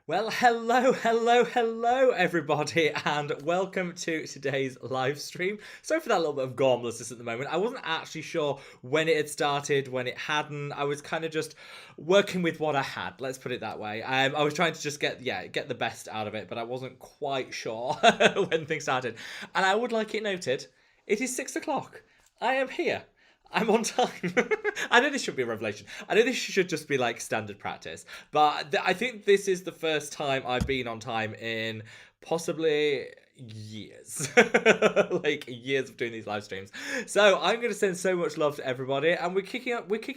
Well, hello, everybody, and welcome to today's live stream. Sorry for that little bit of gormlessness at the moment. I wasn't actually sure when it had started, when it hadn't. I was kind of just working with what I had. Let's put it that way. I was trying to just get the best out of it, but I wasn't quite sure when things started. And I would like it noted, it is 6 o'clock. I am here. I'm on time. I know this should be a revelation. I know this should just be like standard practice, but I think this is the first time I've been on time in possibly years. Like years of doing these live streams. So I'm going to send so much love to everybody, and we're kicking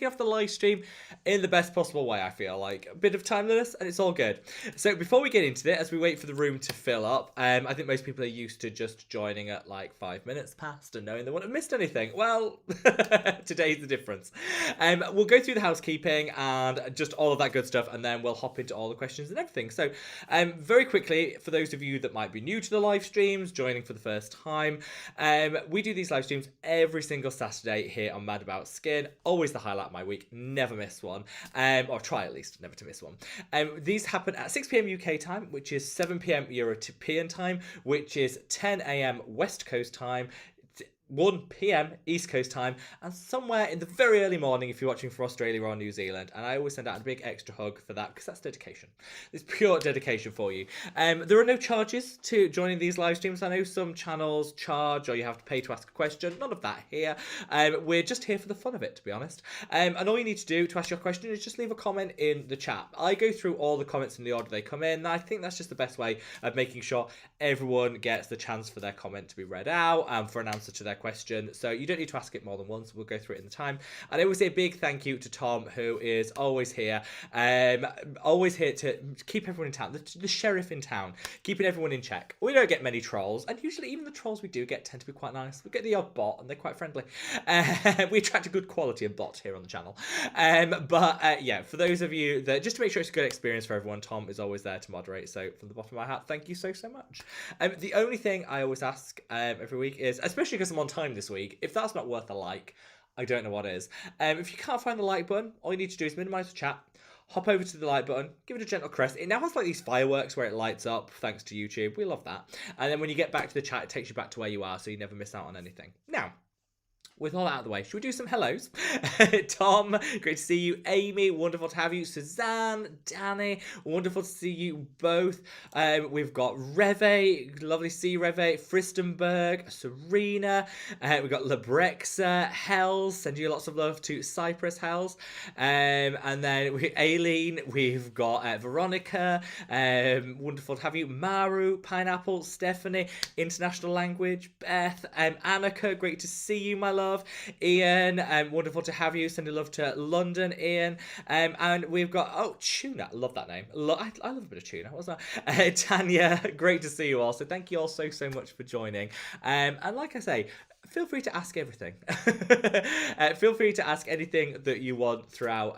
off the live stream in the best possible way. I feel like a bit of timeliness, and it's all good. So before we get into it, as we wait for the room to fill up, I think most people are used to just joining at like 5 minutes past and knowing they wouldn't have missed anything. Well, today's the difference. We'll go through the housekeeping and just all of that good stuff, and then we'll hop into all the questions and everything. So very quickly, for those of you that might be new to the live streams, joining for the first time, we do these live streams every single Saturday here on Mad About Skin. Always the highlight of my week, never miss one, or try at least never to miss one. These happen at 6 p.m. UK time, which is 7 p.m. European time, which is 10 a.m. West Coast time, 1 p.m. East Coast time, and somewhere in the very early morning if you're watching from Australia or New Zealand. And I always send out a big extra hug for that, because that's dedication. It's pure dedication for you. There are no charges to joining these live streams. I know some channels charge, or you have to pay to ask a question. None of that here. We're just here for the fun of it, to be honest. And all you need to do to ask your question is just leave a comment in the chat. I go through all the comments in the order they come in, and I think that's just the best way of making sure everyone gets the chance for their comment to be read out and for an answer to their question. So you don't need to ask it more than once. We'll go through it in the time. And I always say a big thank you to Tom, who is always here to keep everyone in town, the sheriff in town, keeping everyone in check. We don't get many trolls, and usually even the trolls we do get tend to be quite nice. We get the odd bot, and they're quite friendly. We attract a good quality of bot here on the channel. Yeah, for those of you that, just to make sure it's a good experience for everyone, Tom is always there to moderate. So from the bottom of my heart, thank you so much. The only thing I always ask every week is, especially because I'm on time this week, if that's not worth a like, I don't know what is. If you can't find the like button, all you need to do is minimize the chat, hop over to the like button, give it a gentle caress. It now has like these fireworks where it lights up, thanks to YouTube. We love that. And then when you get back to the chat, it takes you back to where you are, so you never miss out on anything. Now, with all that out of the way, should we do some hellos? Tom, great to see you. Amy, wonderful to have you. Suzanne, Danny, wonderful to see you both. We've got Reve, lovely to see you, Reve. Fristenberg, Serena. We've got Labrexa, Hells, send you lots of love to Cyprus, Hells. And then Aileen, we've got Veronica, wonderful to have you. Maru, Pineapple, Stephanie, International Language, Beth, Annika, great to see you, my love. Ian, wonderful to have you. Sending love to London, Ian. And we've got, Tuna. Love that name. I love a bit of tuna. What's that? Tanya, great to see you all. So thank you all so much for joining. And like I say, feel free to ask everything. Feel free to ask anything that you want throughout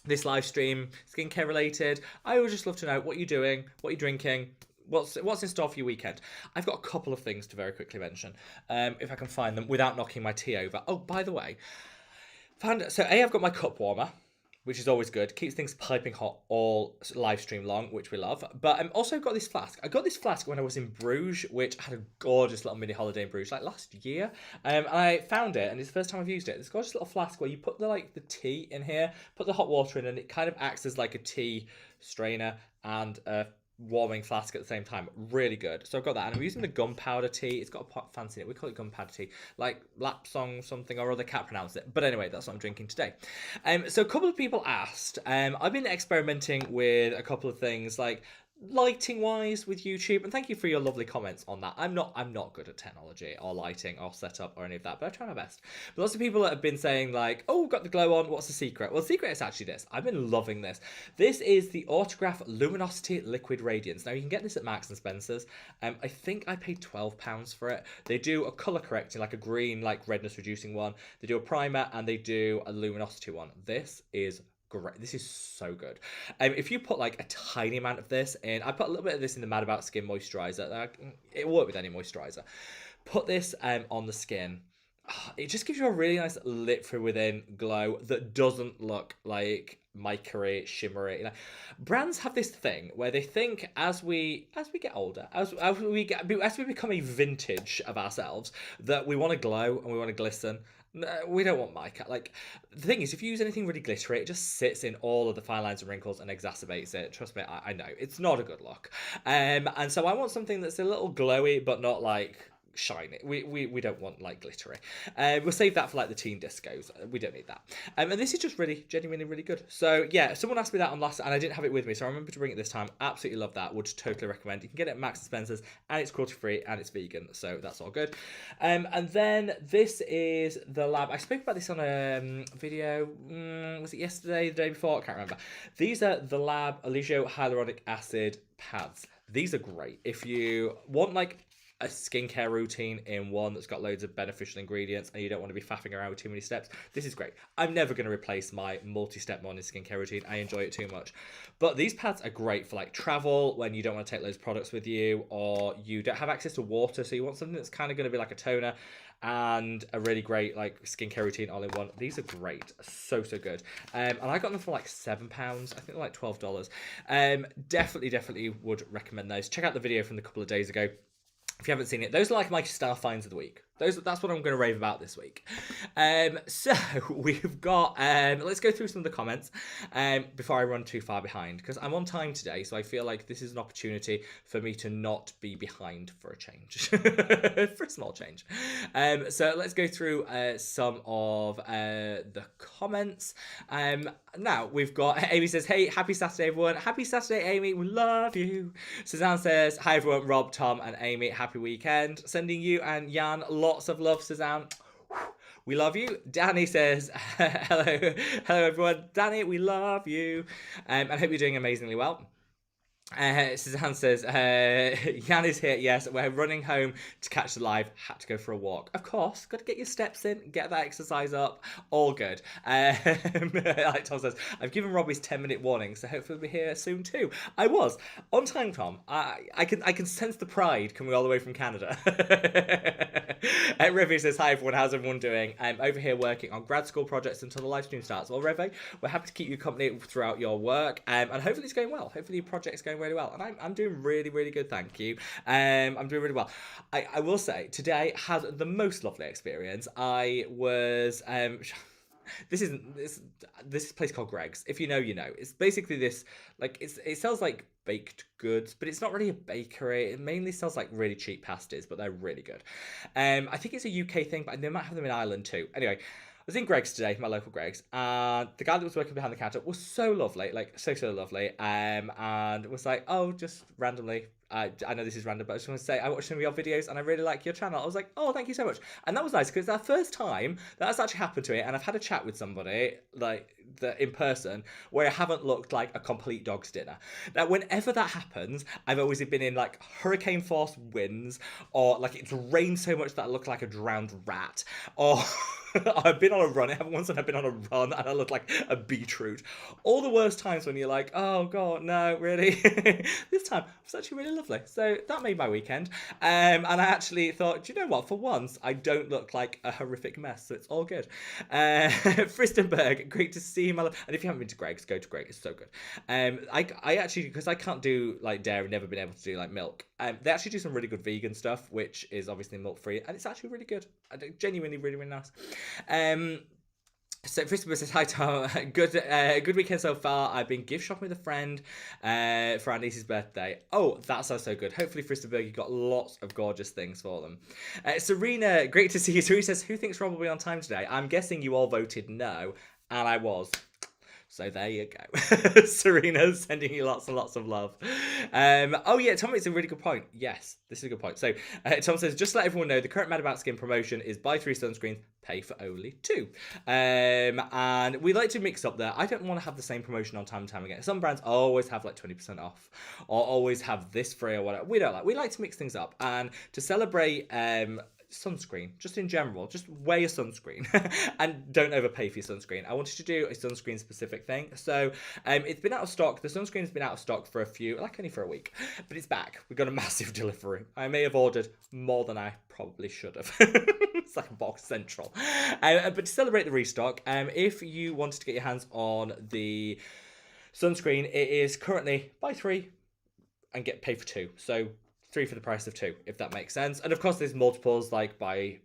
this live stream, skincare related. I always just love to know what you're doing, what you're drinking, what's in store for your weekend. I've got a couple of things to very quickly mention, if I can find them without knocking my tea over. Oh, by the way, I've got my cup warmer, which is always good. Keeps things piping hot all live stream long, which we love. But I've also got this flask. I got this flask when I was in Bruges, which had a gorgeous little mini holiday in Bruges, like last year. And I found it, and it's the first time I've used it. It's a gorgeous little flask where you put the tea in here, put the hot water in, and it kind of acts as like a tea strainer and a warming flask at the same time. Really good. So I've got that, and I'm using the gunpowder tea. It's got a pot fancy in it. We call it gunpowder tea, like Lapsong something or other, can't pronounce it, but anyway, that's what I'm drinking today. So a couple of people asked, I've been experimenting with a couple of things, like lighting wise with YouTube, and thank you for your lovely comments on that. I'm not good at technology or lighting or setup or any of that, but I try my best. But lots of people that have been saying like, oh, got the glow on, what's the secret? Well, the secret is actually this. I've been loving this. This is the Autograph Luminosity Liquid Radiance. Now you can get this at Marks and Spencer's. I think I paid £12 for it. They do a color correcting, like a green, like redness reducing one. They do a primer, and they do a luminosity one. This is great. This is so good. If you put like a tiny amount of this in, I put a little bit of this in the Mad About Skin moisturizer. It will work with any moisturizer. Put this on the skin. It just gives you a really nice lit from within glow that doesn't look like mica shimmery. Like, brands have this thing where they think as we get older, as we become a vintage of ourselves, that we want to glow and we want to glisten. No, we don't want mica. Like, the thing is, if you use anything really glittery, it just sits in all of the fine lines and wrinkles and exacerbates it. Trust me, I know it's not a good look. And so I want something that's a little glowy but not like shiny. We don't want like glittery. We'll save that for like the teen discos. We don't need that. And this is just really genuinely really good. So yeah, someone asked me that on last, and I didn't have it with me, so I remember to bring it this time. Absolutely love that. Would totally recommend. You can get it at Max and Spencer's, and it's cruelty free and it's vegan, so that's all good. And then this is the Lab. I spoke about this on a video. Was it yesterday, the day before? I can't remember. These are the Lab Eligio Hyaluronic Acid pads. These are great if you want like a skincare routine in one that's got loads of beneficial ingredients and you don't want to be faffing around with too many steps. This is great. I'm never going to replace my multi-step morning skincare routine. I enjoy it too much. But these pads are great for like travel, when you don't want to take loads of products with you, or you don't have access to water, so you want something that's kind of going to be like a toner and a really great like skincare routine all in one. These are great. So good. And I got them for like £7. I think they're like $12. Definitely would recommend those. Check out the video from a couple of days ago if you haven't seen it. Those are like my star finds of the week. That's what I'm going to rave about this week. So we've got, let's go through some of the comments before I run too far behind, because I'm on time today, so I feel like this is an opportunity for me to not be behind for a change, for a small change. So let's go through some of the comments. Now we've got, Amy says, hey, happy Saturday, everyone. Happy Saturday, Amy. We love you. Suzanne says, hi, everyone. Rob, Tom, and Amy. Happy weekend. Sending you and Jan lots of love, Suzanne. We love you. Danny says, hello everyone. Danny, we love you. I hope you're doing amazingly well. Suzanne says, Jan is here. Yes, we're running home to catch the live. Had to go for a walk. Of course, got to get your steps in, get that exercise up. All good. Like Tom says, I've given Rob his 10-minute warning, so hopefully we'll be here soon too. I was on time, Tom. I can sense the pride coming all the way from Canada. Revy says, hi everyone, how's everyone doing? I'm over here working on grad school projects until the live stream starts. Well, Revy, we're happy to keep you company throughout your work, and hopefully it's going well. Hopefully your project's going really well, and I'm doing really good, thank you. I'm doing really well. I will say today has the most lovely experience. I was this is a place called Greg's. If you know, you know. It's basically this, like, it sells like baked goods, but it's not really a bakery. It mainly sells like really cheap pasties, but they're really good. I think it's a UK thing, but they might have them in Ireland too. Anyway, I was in Greg's today, my local Greg's, and the guy that was working behind the counter was so lovely, like so lovely, and was like, oh, just randomly, I know this is random, but I just want to say I watched some of your videos and I really like your channel. I was like, oh, thank you so much. And that was nice because it's our first time that's actually happened to me, and I've had a chat with somebody like in person where I haven't looked like a complete dog's dinner. Now, whenever that happens, I've always been in like hurricane force winds, or like it's rained so much that I look like a drowned rat, or I've been on a run. Once I've been on a run and I look like a beetroot. All the worst times when you're like, oh God, no, really? This time it was actually really lovely. So that made my weekend. And I actually thought, do you know what? For once, I don't look like a horrific mess. So it's all good. Fristenberg, great to see you, my love. And if you haven't been to Greg's, go to Greg's. It's so good. I actually, because I can't do like dairy, never been able to do like milk. They actually do some really good vegan stuff, which is obviously milk free, and it's actually really good. Genuinely really nice. So Christopher says, hi Tom, good weekend so far. I've been gift shopping with a friend for our niece's birthday. Oh, that sounds so good. Hopefully Fristenberg, you got lots of gorgeous things for them. Serena, great to see you. Serena says, who thinks Rob will be on time today? I'm guessing you all voted no, and I was. So there you go. Serena's sending you lots and lots of love. Oh yeah, Tom, it's a really good point. Yes, this is a good point. So Tom says, just to let everyone know, the current Mad About Skin promotion is buy 3 sunscreens, pay for only 2. And we like to mix up there. I don't want to have the same promotion on time and time again. Some brands always have like 20% off, or always have this free or whatever. We like to mix things up. And to celebrate sunscreen, just in general, just wear your sunscreen and don't overpay for your sunscreen. I wanted to do a sunscreen specific thing, so it's been out of stock. The sunscreen's been out of stock for only for a week, but it's back. We got a massive delivery. I may have ordered more than I probably should have. It's like a box central. But to celebrate the restock, if you wanted to get your hands on the sunscreen, it is currently buy 3 and get paid for 2. So 3 for the price of 2, if that makes sense. And of course, there's multiples like buy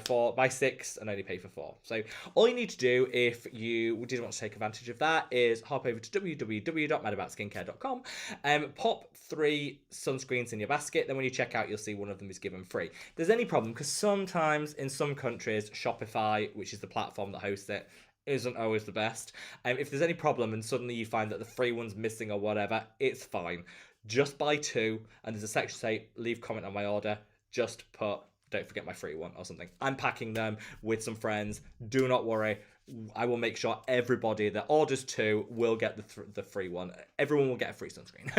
4, buy 6 and only pay for 4. So all you need to do if you did want to take advantage of that is hop over to www.madaboutsskincare.com and pop 3 sunscreens in your basket. Then when you check out, you'll see one of them is given free. If there's any problem, because sometimes in some countries, Shopify, which is the platform that hosts it, isn't always the best. If there's any problem and suddenly you find that the free one's missing or whatever, it's fine. Just buy 2, and there's a section say leave comment on my order. Just put don't forget my free one or something. I'm packing them with some friends. Do not worry. I will make sure everybody that orders 2 will get the free one. Everyone will get a free sunscreen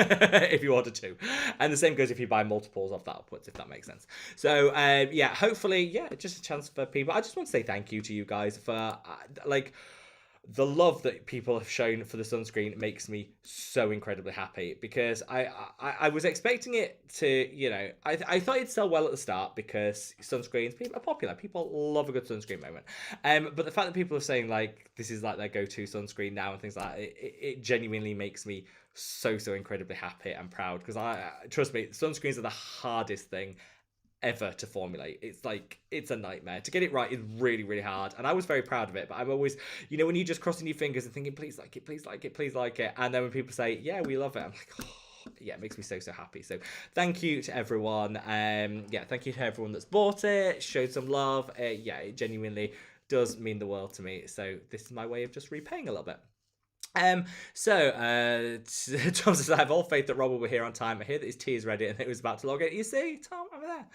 if you order 2. And the same goes if you buy multiples of that upwards, if that makes sense. So, yeah, hopefully, yeah, just a chance for people. I just want to say thank you to you guys for, like, the love that people have shown for the sunscreen makes me so incredibly happy, because I was expecting it to, you know, I thought it'd sell well at the start because sunscreens are popular. People love a good sunscreen moment. But the fact that people are saying like this is like their go-to sunscreen now and things like that, it genuinely makes me so incredibly happy and proud, because trust me, sunscreens are the hardest thing ever to formulate. It's like, it's a nightmare. To get it right is really hard, and I was very proud of it, but I'm always, you know, when you're just crossing your fingers and thinking please like it, please like it, please like it, and then when people say yeah we love it, I'm like, oh yeah, it makes me so happy. So thank you to everyone. Yeah, thank you to everyone that's bought it, showed some love. Yeah, it genuinely does mean the world to me, so this is my way of just repaying a little bit. Tom says, I have all faith that Rob will be here on time. I hear that his tea is ready and it was about to log in. You see, Tom, over there.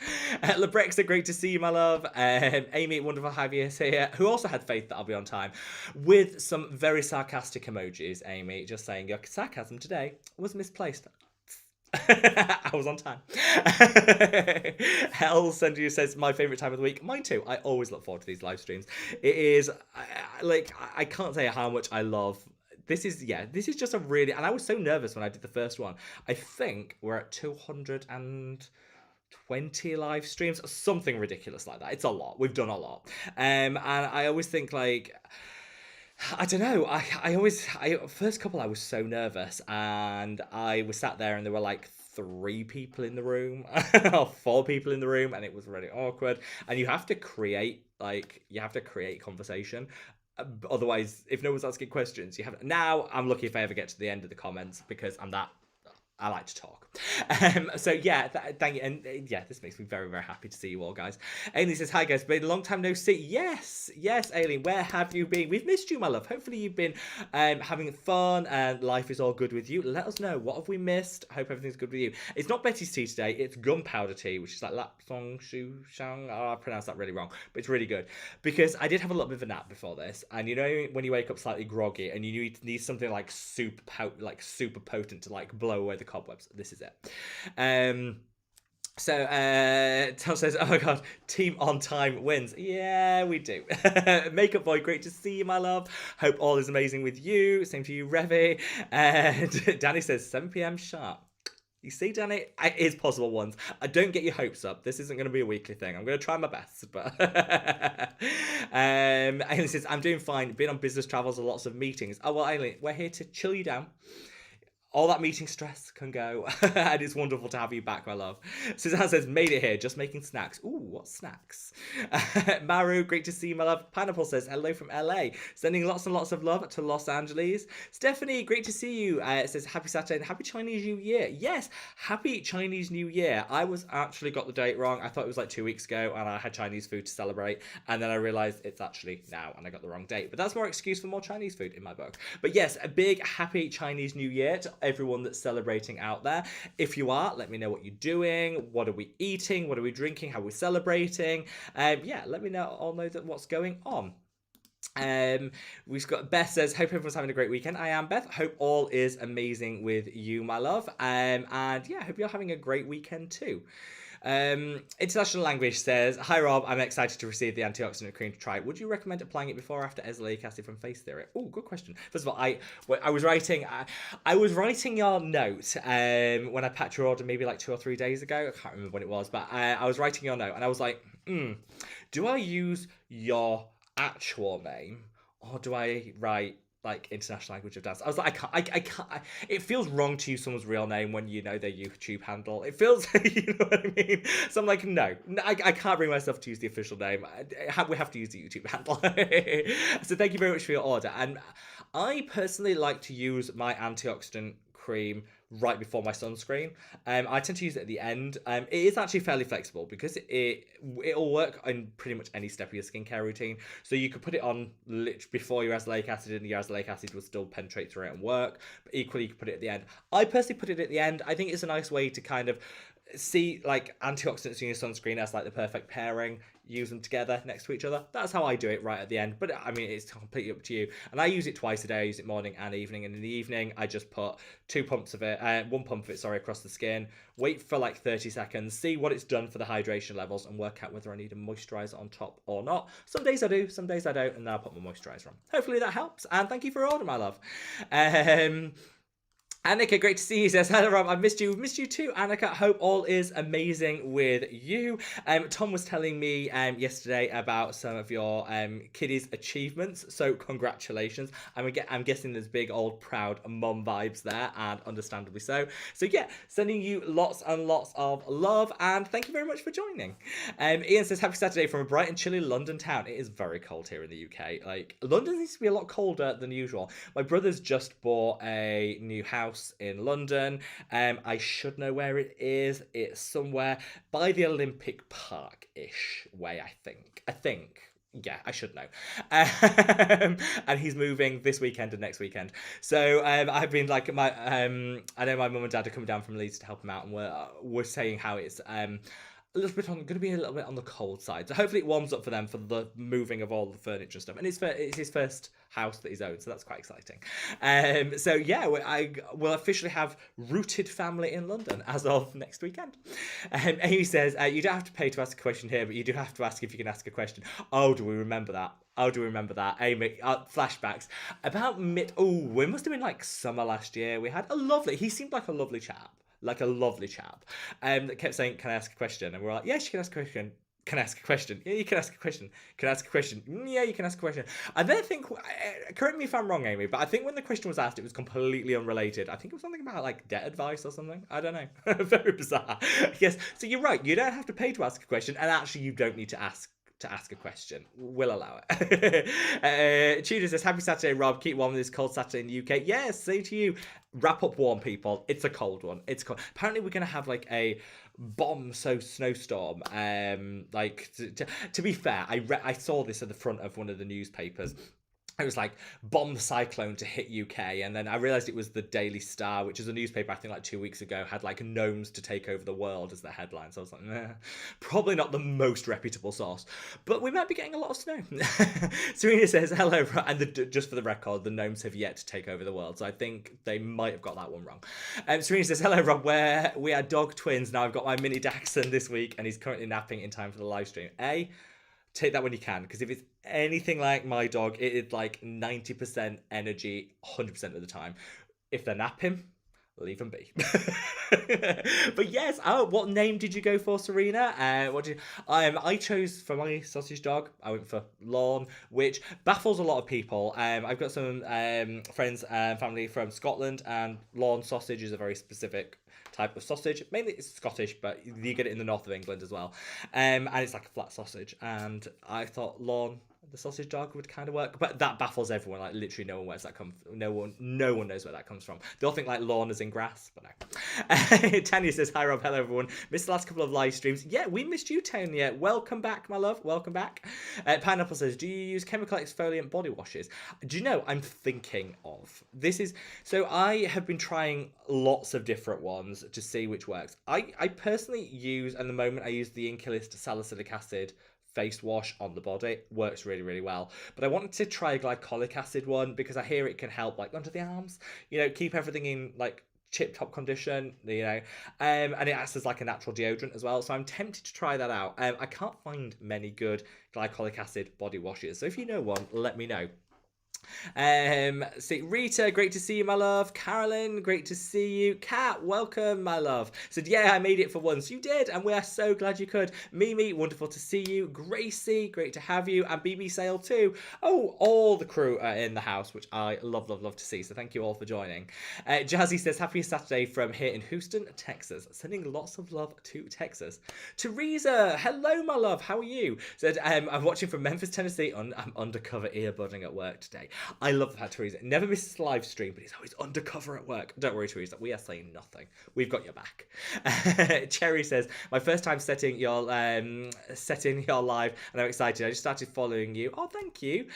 Lebrexa, great to see you, my love. Amy, wonderful to have you here, who also had faith that I'll be on time, with some very sarcastic emojis, Amy, just saying your sarcasm today was misplaced. I was on time. Hell Send You says, my favourite time of the week. Mine too. I always look forward to these live streams. It is, I can't say how much I love. This is just a really, and I was so nervous when I did the first one. I think we're at 220 live streams, something ridiculous like that. It's a lot. We've done a lot. And I always think like, I don't know. First couple I was so nervous, and I was sat there and there were like 3 people in the room or 4 people in the room, and it was really awkward. And you have to create conversation. Otherwise, if no one's asking questions, you have. Now I'm lucky if I ever get to the end of the comments, because I like to talk. So yeah, thank you. And yeah, this makes me very happy to see you all, guys. Aileen says, hi guys, been a long time no see. Yes, Aileen, where have you been? We've missed you, my love. Hopefully you've been having fun and life is all good with you. Let us know, what have we missed? I hope everything's good with you. It's not Betty's tea today, it's gunpowder tea, which is like lap song shu shang. Oh, I pronounced that really wrong, but it's really good, because I did have a little bit of a nap before this, and you know when you wake up slightly groggy and you need something like super potent to like blow away the cobwebs. This is it. So Tom says, oh my god, team on time wins. Yeah, we do. Makeup boy, great to see you, my love. Hope all is amazing with you. Same to you, Revy. And Danny says 7 p.m. sharp. You see, Danny, it is possible once. Don't get your hopes up. This isn't going to be a weekly thing. I'm going to try my best, but Aileen says, I'm doing fine. Been on business travels and lots of meetings. Oh well, Aileen, we're here to chill you down. All that meeting stress can go, and it's wonderful to have you back, my love. Suzanne says, made it here, just making snacks. Ooh, what snacks? Maru, great to see you, my love. Pineapple says, hello from LA. Sending lots and lots of love to Los Angeles. Stephanie, great to see you. It says, happy Saturday and happy Chinese New Year. Yes, happy Chinese New Year. I was actually got the date wrong. I thought it was like 2 weeks ago, and I had Chinese food to celebrate, and then I realized it's actually now, and I got the wrong date. But that's more excuse for more Chinese food in my book. But yes, a big happy Chinese New Year to everyone that's celebrating out there. If you are, let me know what you're doing. What are we eating? What are we drinking? How are we celebrating? Yeah, let me know that what's going on. We've got Beth says, hope everyone's having a great weekend. I am, Beth. Hope all is amazing with you, my love. And yeah, hope you're having a great weekend too. International Language says, hi Rob, I'm excited to receive the antioxidant cream to try. Would you recommend applying it before or after azelaic acid from Face Theory? Oh, good question. First of all, I was writing your note when I packed your order maybe like 2 or 3 days ago. I can't remember when it was, but I was writing your note and I was like, Do I use your actual name or do I write like international language of dance? I was like, I can't. It feels wrong to use someone's real name when you know their YouTube handle. It feels, you know what I mean? So I'm like, no, I can't bring myself to use the official name. We have to use the YouTube handle. So thank you very much for your order. And I personally like to use my antioxidant cream right before my sunscreen. I tend to use it at the end. It is actually fairly flexible because it'll work on pretty much any step of your skincare routine. So you could put it on before your azelaic acid, and your azelaic acid will still penetrate through it and work. But equally, you could put it at the end. I personally put it at the end. I think it's a nice way to kind of see like antioxidants in your sunscreen as like the perfect pairing, use them together next to each other. That's how I do it right at the end, but I mean it's completely up to you. And I use it twice a day. I use it morning and evening, and in the evening I just put one pump of it, sorry, across the skin, wait for like 30 seconds, see what it's done for the hydration levels, and work out whether I need a moisturizer on top or not. Some days I do, some days I don't, and then I'll put my moisturizer on. Hopefully that helps, and thank you for your order, my love. Annika, great to see you. Says, hello, Rob. I've missed you. Missed you too, Annika. Hope all is amazing with you. Tom was telling me yesterday about some of your kiddies' achievements. So congratulations. I'm guessing there's big old proud mum vibes there, and understandably so. So yeah, sending you lots and lots of love, and thank you very much for joining. Ian says, happy Saturday from a bright and chilly London town. It is very cold here in the UK. Like London needs to be a lot colder than usual. My brother's just bought a new house in London. I should know where it is. It's somewhere by the Olympic Park-ish way, I think. Yeah, I should know. And he's moving this weekend and next weekend. So I've been like I know my mum and dad are coming down from Leeds to help him out, and we're saying how it's going to be a little bit on the cold side. So hopefully it warms up for them for the moving of all the furniture and stuff. And it's his first house that he's owned, so that's quite exciting. So yeah, I will officially have rooted family in London as of next weekend. Amy says, you don't have to pay to ask a question here, but you do have to ask if you can ask a question. Oh, do we remember that? Amy, flashbacks. About it must have been like summer last year. We had he seemed like a lovely chap. That kept saying, can I ask a question? And we're like, yes, you can ask a question. Can I ask a question? Yeah, you can ask a question. Can I ask a question? Yeah, you can ask a question. I then think, correct me if I'm wrong, Amy, but I think when the question was asked, it was completely unrelated. I think it was something about like debt advice or something. I don't know. Very bizarre. Yes, so you're right. You don't have to pay to ask a question, and actually you don't need to ask a question. We'll allow it. Tudor says, happy Saturday, Rob. Keep warm this cold Saturday in the UK. Yes, same to you. Wrap up warm, people. It's a cold one. It's cold. Apparently we're going to have like a snowstorm. To be fair, I saw this at the front of one of the newspapers. It was like bomb cyclone to hit UK, and then I realized it was the Daily Star, which is a newspaper I think like 2 weeks ago, had like gnomes to take over the world as their headline. So I was like, probably not the most reputable source, but we might be getting a lot of snow. Serena says, hello, and just for the record, the gnomes have yet to take over the world, so I think they might have got that one wrong. Serena says, hello, Rob, we are dog twins. Now I've got my mini Dachshund this week, and he's currently napping in time for the live stream. Take that when you can, because if it's anything like my dog, it is like 90% energy 100% of the time. If they nap him, leave him be. But yes, what name did you go for, Serena? I chose for my sausage dog, I went for Lorne, which baffles a lot of people. I've got some friends and family from Scotland, and Lorne sausage is a very specific type of sausage. Mainly it's Scottish, but you get it in the north of England as well. And it's like a flat sausage. And I thought Lorne, the sausage dog, would kind of work, but that baffles everyone. Like literally no one knows where that comes from. They all think like lawn is in grass, but no. Tanya says, hi Rob, hello everyone. Missed the last couple of live streams. Yeah, we missed you, Tanya. Welcome back, my love. Welcome back. Pineapple says, do you use chemical exfoliant body washes? Do you know, I'm thinking of so I have been trying lots of different ones to see which works. I personally use, at the moment, I use the Incilist salicylic acid face wash on the body. It works really, really well. But I wanted to try a glycolic acid one because I hear it can help like under the arms, keep everything in like tip-top condition, and it acts as like a natural deodorant as well. So I'm tempted to try that out. I can't find many good glycolic acid body washes. So if you know one, let me know. See, Rita, great to see you, my love. Carolyn, great to see you. Kat, welcome, my love. Said, yeah, I made it for once. You did, and we are so glad you could. Mimi, wonderful to see you. Gracie, great to have you. And BB Sale too. Oh, all the crew are in the house, which I love, love, love to see. So thank you all for joining. Jazzy says, happy Saturday from here in Houston, Texas. Sending lots of love to Texas. Teresa, hello, my love. How are you? Said, I'm watching from Memphis, Tennessee. I'm undercover earbudding at work today. I love that, Teresa. Never misses a live stream, but he's always undercover at work. Don't worry, Teresa. We are saying nothing. We've got your back. Cherry says, my first time setting your live, and I'm excited. I just started following you. Oh, thank you.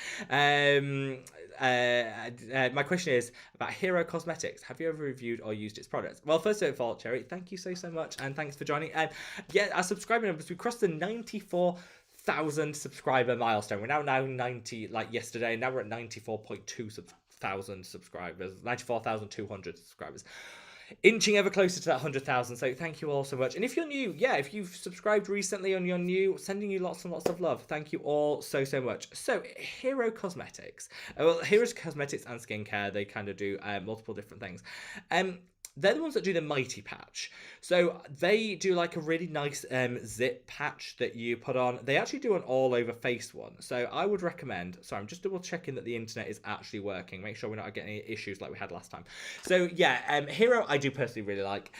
My question is about Hero Cosmetics. Have you ever reviewed or used its products? Well, first of all, Cherry, thank you so much, and thanks for joining. Yeah, our subscriber numbers, we crossed the 94,000 subscriber milestone. We're now 90, like yesterday, and now we're at 94.2 thousand subscribers, 94,200 subscribers. Inching ever closer to that 100,000, so thank you all so much. And if you're new, yeah, if you've subscribed recently and you're new, sending you lots and lots of love. Thank you all so much. So, Hero Cosmetics. Well, Hero's Cosmetics and Skincare, they kind of do multiple different things. They're the ones that do the Mighty Patch. So they do like a really nice zip patch that you put on. They actually do an all over face one. So I would recommend, sorry, I'm just double checking that the internet is actually working. Make sure we're not getting any issues like we had last time. So yeah, Hero I do personally really like.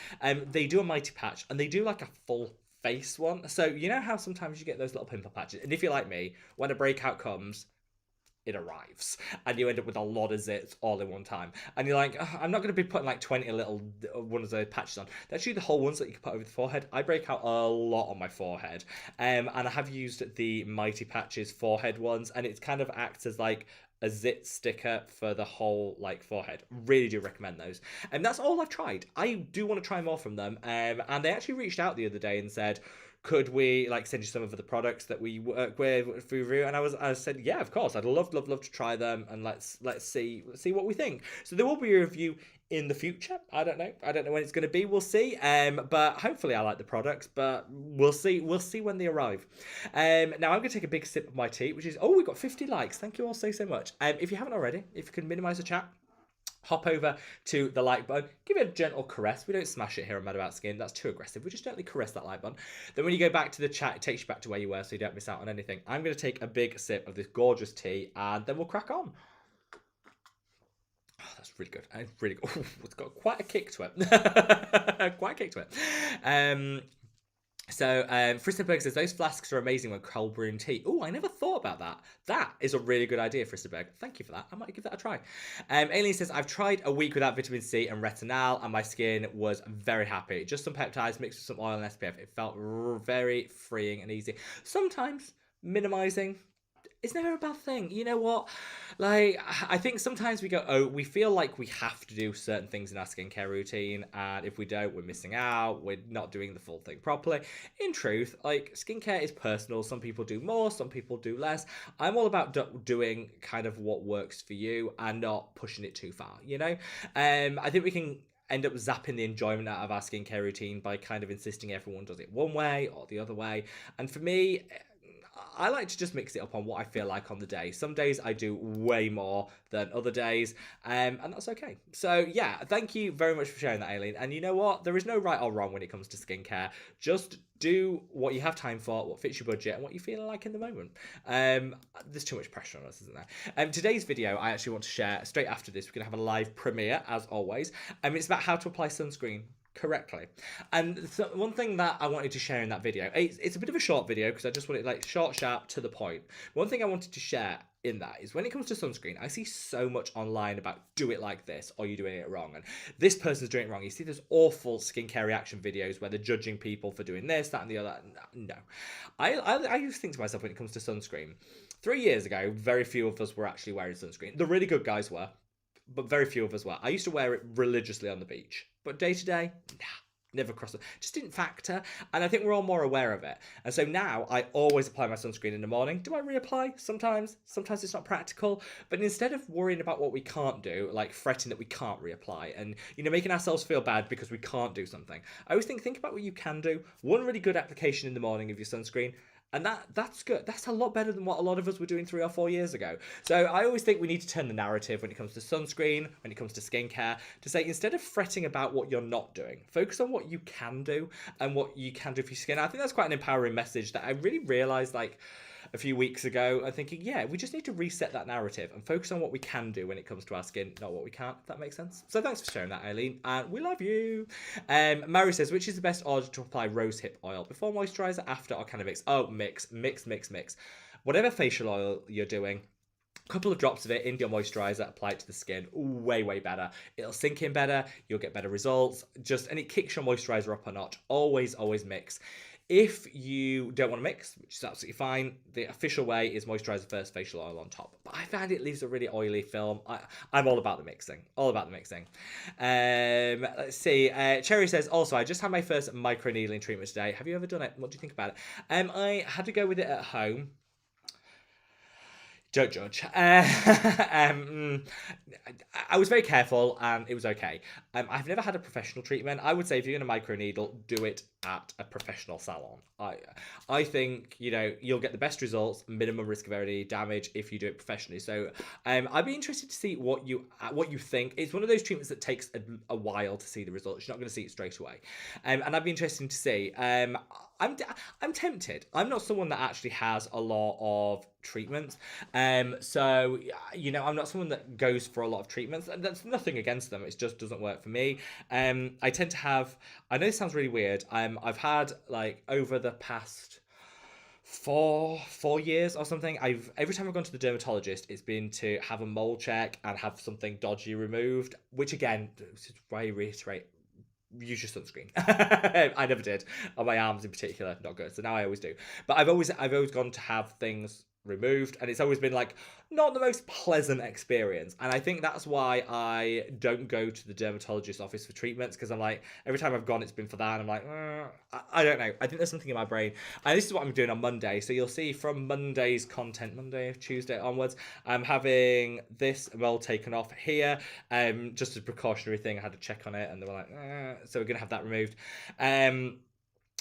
They do a Mighty Patch and they do like a full face one. So you know how sometimes you get those little pimple patches? And if you're like me, when a breakout comes, it arrives and you end up with a lot of zits all in one time, and you're like, oh, I'm not going to be putting like 20 little one of those patches on. They're actually the whole ones that you can put over the forehead. I break out a lot on my forehead, and I have used the Mighty Patches forehead ones, and it kind of acts as like a zit sticker for the whole like forehead. Really do recommend those, and that's all I've tried. I do want to try more from them, and they actually reached out the other day and said, could we like send you some of the products that we work with through review? And I said, yeah, of course, I'd love to try them, and let's see what we think. So there will be a review in the future. I don't know when it's going to be. We'll see. But hopefully I like the products, but we'll see when they arrive. Now I'm going to take a big sip of my tea, which is, oh, we got 50 likes. Thank you all so much. If you haven't already, if you can minimize the chat, hop over to the like button, give it a gentle caress. We don't smash it here on Mad About Skin, that's too aggressive. We just gently caress that like button. Then when you go back to the chat, it takes you back to where you were so you don't miss out on anything. I'm going to take a big sip of this gorgeous tea and then we'll crack on. Oh, that's really good. It's really good. It's got quite a kick to it. Quite a kick to it. So, Fristenberg says, those flasks are amazing when cold brewing tea. Oh, I never thought about that. That is a really good idea, Fristenberg. Thank you for that. I might give that a try. Alien says, I've tried a week without vitamin C and retinol, and my skin was very happy. Just some peptides mixed with some oil and SPF. It felt very freeing and easy. Sometimes minimizing, it's never a bad thing. You know what? Like, I think sometimes we feel like we have to do certain things in our skincare routine, and if we don't, we're missing out. We're not doing the full thing properly. In truth, like, skincare is personal. Some people do more, some people do less. I'm all about doing kind of what works for you and not pushing it too far, you know? I think we can end up zapping the enjoyment out of our skincare routine by kind of insisting everyone does it one way or the other way. And for me, I like to just mix it up on what I feel like on the day. Some days I do way more than other days, and that's okay. So yeah, thank you very much for sharing that, Aileen. And you know what? There is no right or wrong when it comes to skincare. Just do what you have time for, what fits your budget, and what you're feeling like in the moment. There's too much pressure on us, isn't there? Today's video, I actually want to share straight after this. We're going to have a live premiere, as always. It's about how to apply sunscreen correctly. And one thing that I wanted to share in that video, it's a bit of a short video because I just want it like short, sharp, to the point. One thing I wanted to share in that is when it comes to sunscreen, I see so much online about do it like this or you're doing it wrong and this person's doing it wrong. You see those awful skincare reaction videos where they're judging people for doing this, that and the other. No. I used to think to myself when it comes to sunscreen, 3 years ago, very few of us were actually wearing sunscreen. The really good guys were, but very few of us were. I used to wear it religiously on the beach, but day to day, nah, never crossed it. Just didn't factor, and I think we're all more aware of it. And so now I always apply my sunscreen in the morning. Do I reapply? Sometimes it's not practical, but instead of worrying about what we can't do, like fretting that we can't reapply and, you know, making ourselves feel bad because we can't do something, I always think about what you can do. One really good application in the morning of your sunscreen, And that's good. That's a lot better than what a lot of us were doing 3 or 4 years ago. So I always think we need to turn the narrative when it comes to sunscreen, when it comes to skincare, to say instead of fretting about what you're not doing, focus on what you can do and what you can do for your skin. I think that's quite an empowering message that I really realized like a few weeks ago. I'm thinking, yeah, we just need to reset that narrative and focus on what we can do when it comes to our skin, not what we can't, if that makes sense. So thanks for sharing that, Eileen, and we love you. Mary says, which is the best order to apply rosehip oil? Before moisturizer, after, or can I mix? Oh, mix. Whatever facial oil you're doing, couple of drops of it into your moisturizer, apply it to the skin. Way better. It'll sink in better, you'll get better results, and it kicks your moisturizer up a notch. Always mix. If you don't want to mix, which is absolutely fine, the official way is moisturizer first, facial oil on top. But I find it leaves a really oily film. I'm all about the mixing. Let's see. Cherry says, also, I just had my first microneedling treatment today. Have you ever done it? What do you think about it? I had to go with it at home. Don't judge. I was very careful and it was okay. I've never had a professional treatment. I would say if you're going to microneedle, do it at a professional salon. I think, you'll get the best results, minimum risk of any damage if you do it professionally. So I'd be interested to see what you think. It's one of those treatments that takes a while to see the results. You're not going to see it straight away. And I'd be interested to see. I'm tempted. I'm not someone that actually has a lot of treatments. So, I'm not someone that goes for a lot of treatments. And that's nothing against them. It just doesn't work for me. I tend to have, I know this sounds really weird. I've had like over the past 4 years or something, every time I've gone to the dermatologist, it's been to have a mole check and have something dodgy removed, which again, this is why I reiterate, use your sunscreen. I never did on my arms in particular, not good. So now I always do. But I've always gone to have things removed, and it's always been like not the most pleasant experience. And I think that's why I don't go to the dermatologist office for treatments, because I'm like, every time I've gone, it's been for that, and I'm like, I don't know. I think there's something in my brain. And this is what I'm doing on Monday. So you'll see from Monday's content, Tuesday onwards, I'm having this well taken off here, just a precautionary thing. I had to check on it, and they were like, so we're gonna have that removed.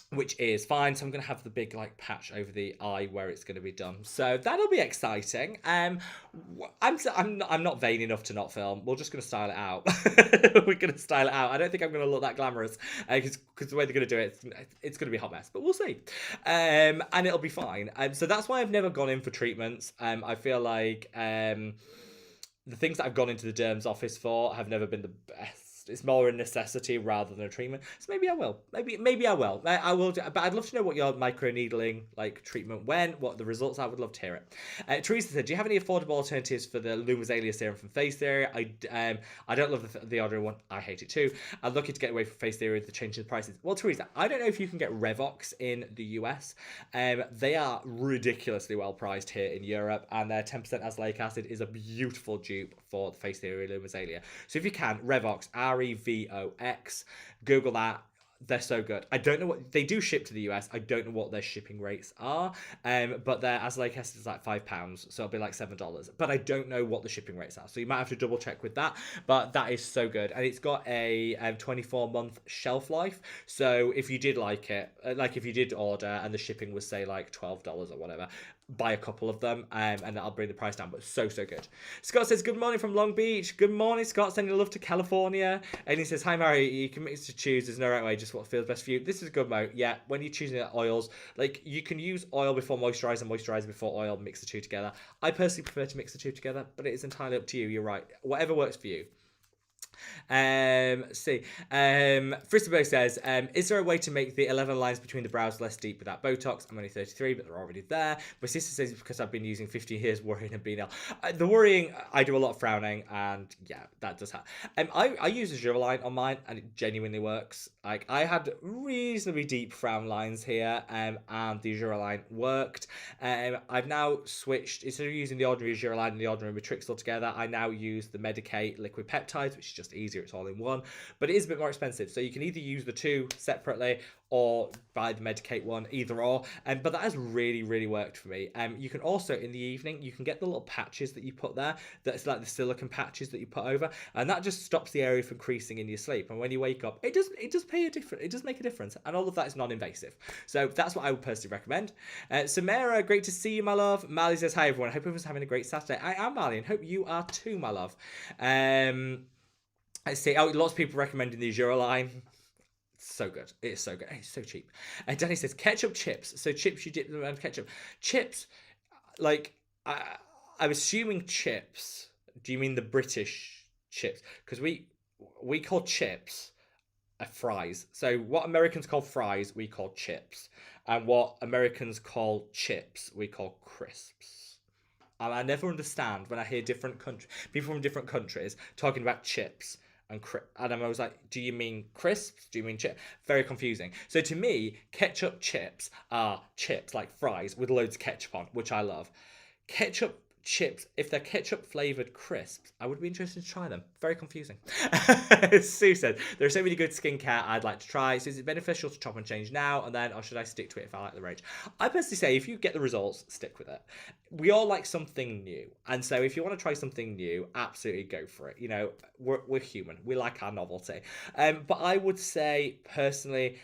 Which is fine. So I'm going to have the big like patch over the eye where it's going to be done. So that'll be exciting. I'm not vain enough to not film. We're just going to style it out. We're going to style it out. I don't think I'm going to look that glamorous because the way they're going to do it, it's going to be a hot mess. But we'll see. And it'll be fine. So that's why I've never gone in for treatments. I feel like the things that I've gone into the derm's office for have never been the best. It's more a necessity rather than a treatment. So maybe I will. Maybe I will. I will. But I'd love to know what your microneedling treatment what the results are. I would love to hear it. Teresa said, "Do you have any affordable alternatives for the Lumisalia serum from Face Theory? I don't love the ordinary one. I hate it too. I'm looking to get away from Face Theory with the change in prices." Well, Teresa, I don't know if you can get Revox in the US. They are ridiculously well priced here in Europe, and their 10% azelaic acid is a beautiful dupe for the Face Theory Lumisalia. So if you can, Revox, Revox, Google that. They're so good. I don't know what they do ship to the US. I don't know what their shipping rates are. But their azelaic acid is like £5, so it'll be like $7. But I don't know what the shipping rates are, so you might have to double check with that. But that is so good, and it's got a 24-month shelf life. So if you did like it, if you did order and the shipping was say like $12 or whatever, buy a couple of them, and that'll bring the price down. But so good. Scott says, "Good morning from Long Beach." Good morning, Scott. Sending love to California. And he says, "Hi, Mary. You can mix to choose. There's no right way. Just what feels best for you." This is a good mode. Yeah, when you're choosing oils, you can use oil before moisturizer, moisturizer before oil. Mix the two together. I personally prefer to mix the two together, but it is entirely up to you. You're right. Whatever works for you. Fristerberg says, "Is there a way to make the 11 lines between the brows less deep without Botox? I'm only 33, but they're already there." My sister says it's because I've been using 15 years worrying and being ill. The worrying, I do a lot of frowning, and yeah, that does happen. I use a Juraline on mine, and it genuinely works. I had reasonably deep frown lines here, and the Juraline worked. I've now switched, instead of using the ordinary Juraline and the ordinary Matrixel together, I now use the Medik8 liquid peptides, which is just just easier. It's all in one, but it is a bit more expensive. So you can either use the two separately or buy the Medicate one, either or. But that has really, really worked for me. You can also, in the evening, you can get the little patches that you put there. That's like the silicone patches that you put over, and that just stops the area from creasing in your sleep. And when you wake up, it does make a difference, and all of that is non-invasive. So that's what I would personally recommend. Samara, great to see you, my love. Mali says, hi everyone. I hope everyone's having a great Saturday. I am, Mali, and hope you are too, my love. Let's see. Oh, lots of people recommending the Azura line. So good. It's so good. It's so cheap. Danny says ketchup chips. So chips, you dip them around ketchup. Chips, like, I'm assuming chips. Do you mean the British chips? Because we call chips fries. So what Americans call fries, we call chips. And what Americans call chips, we call crisps. And I never understand when I hear people from different countries talking about chips. And I was like, do you mean crisps? Do you mean chips? Very confusing. So to me, ketchup chips are chips, like fries, with loads of ketchup on, which I love. Ketchup chips, if they're ketchup flavoured crisps, I would be interested to try them. Very confusing. Sue said, there are so many good skincare I'd like to try. So is it beneficial to chop and change now and then, or should I stick to it if I like the range? I personally say, if you get the results, stick with it. We all like something new. And so if you want to try something new, absolutely go for it. You know, we're human. We like our novelty. But I would say, personally,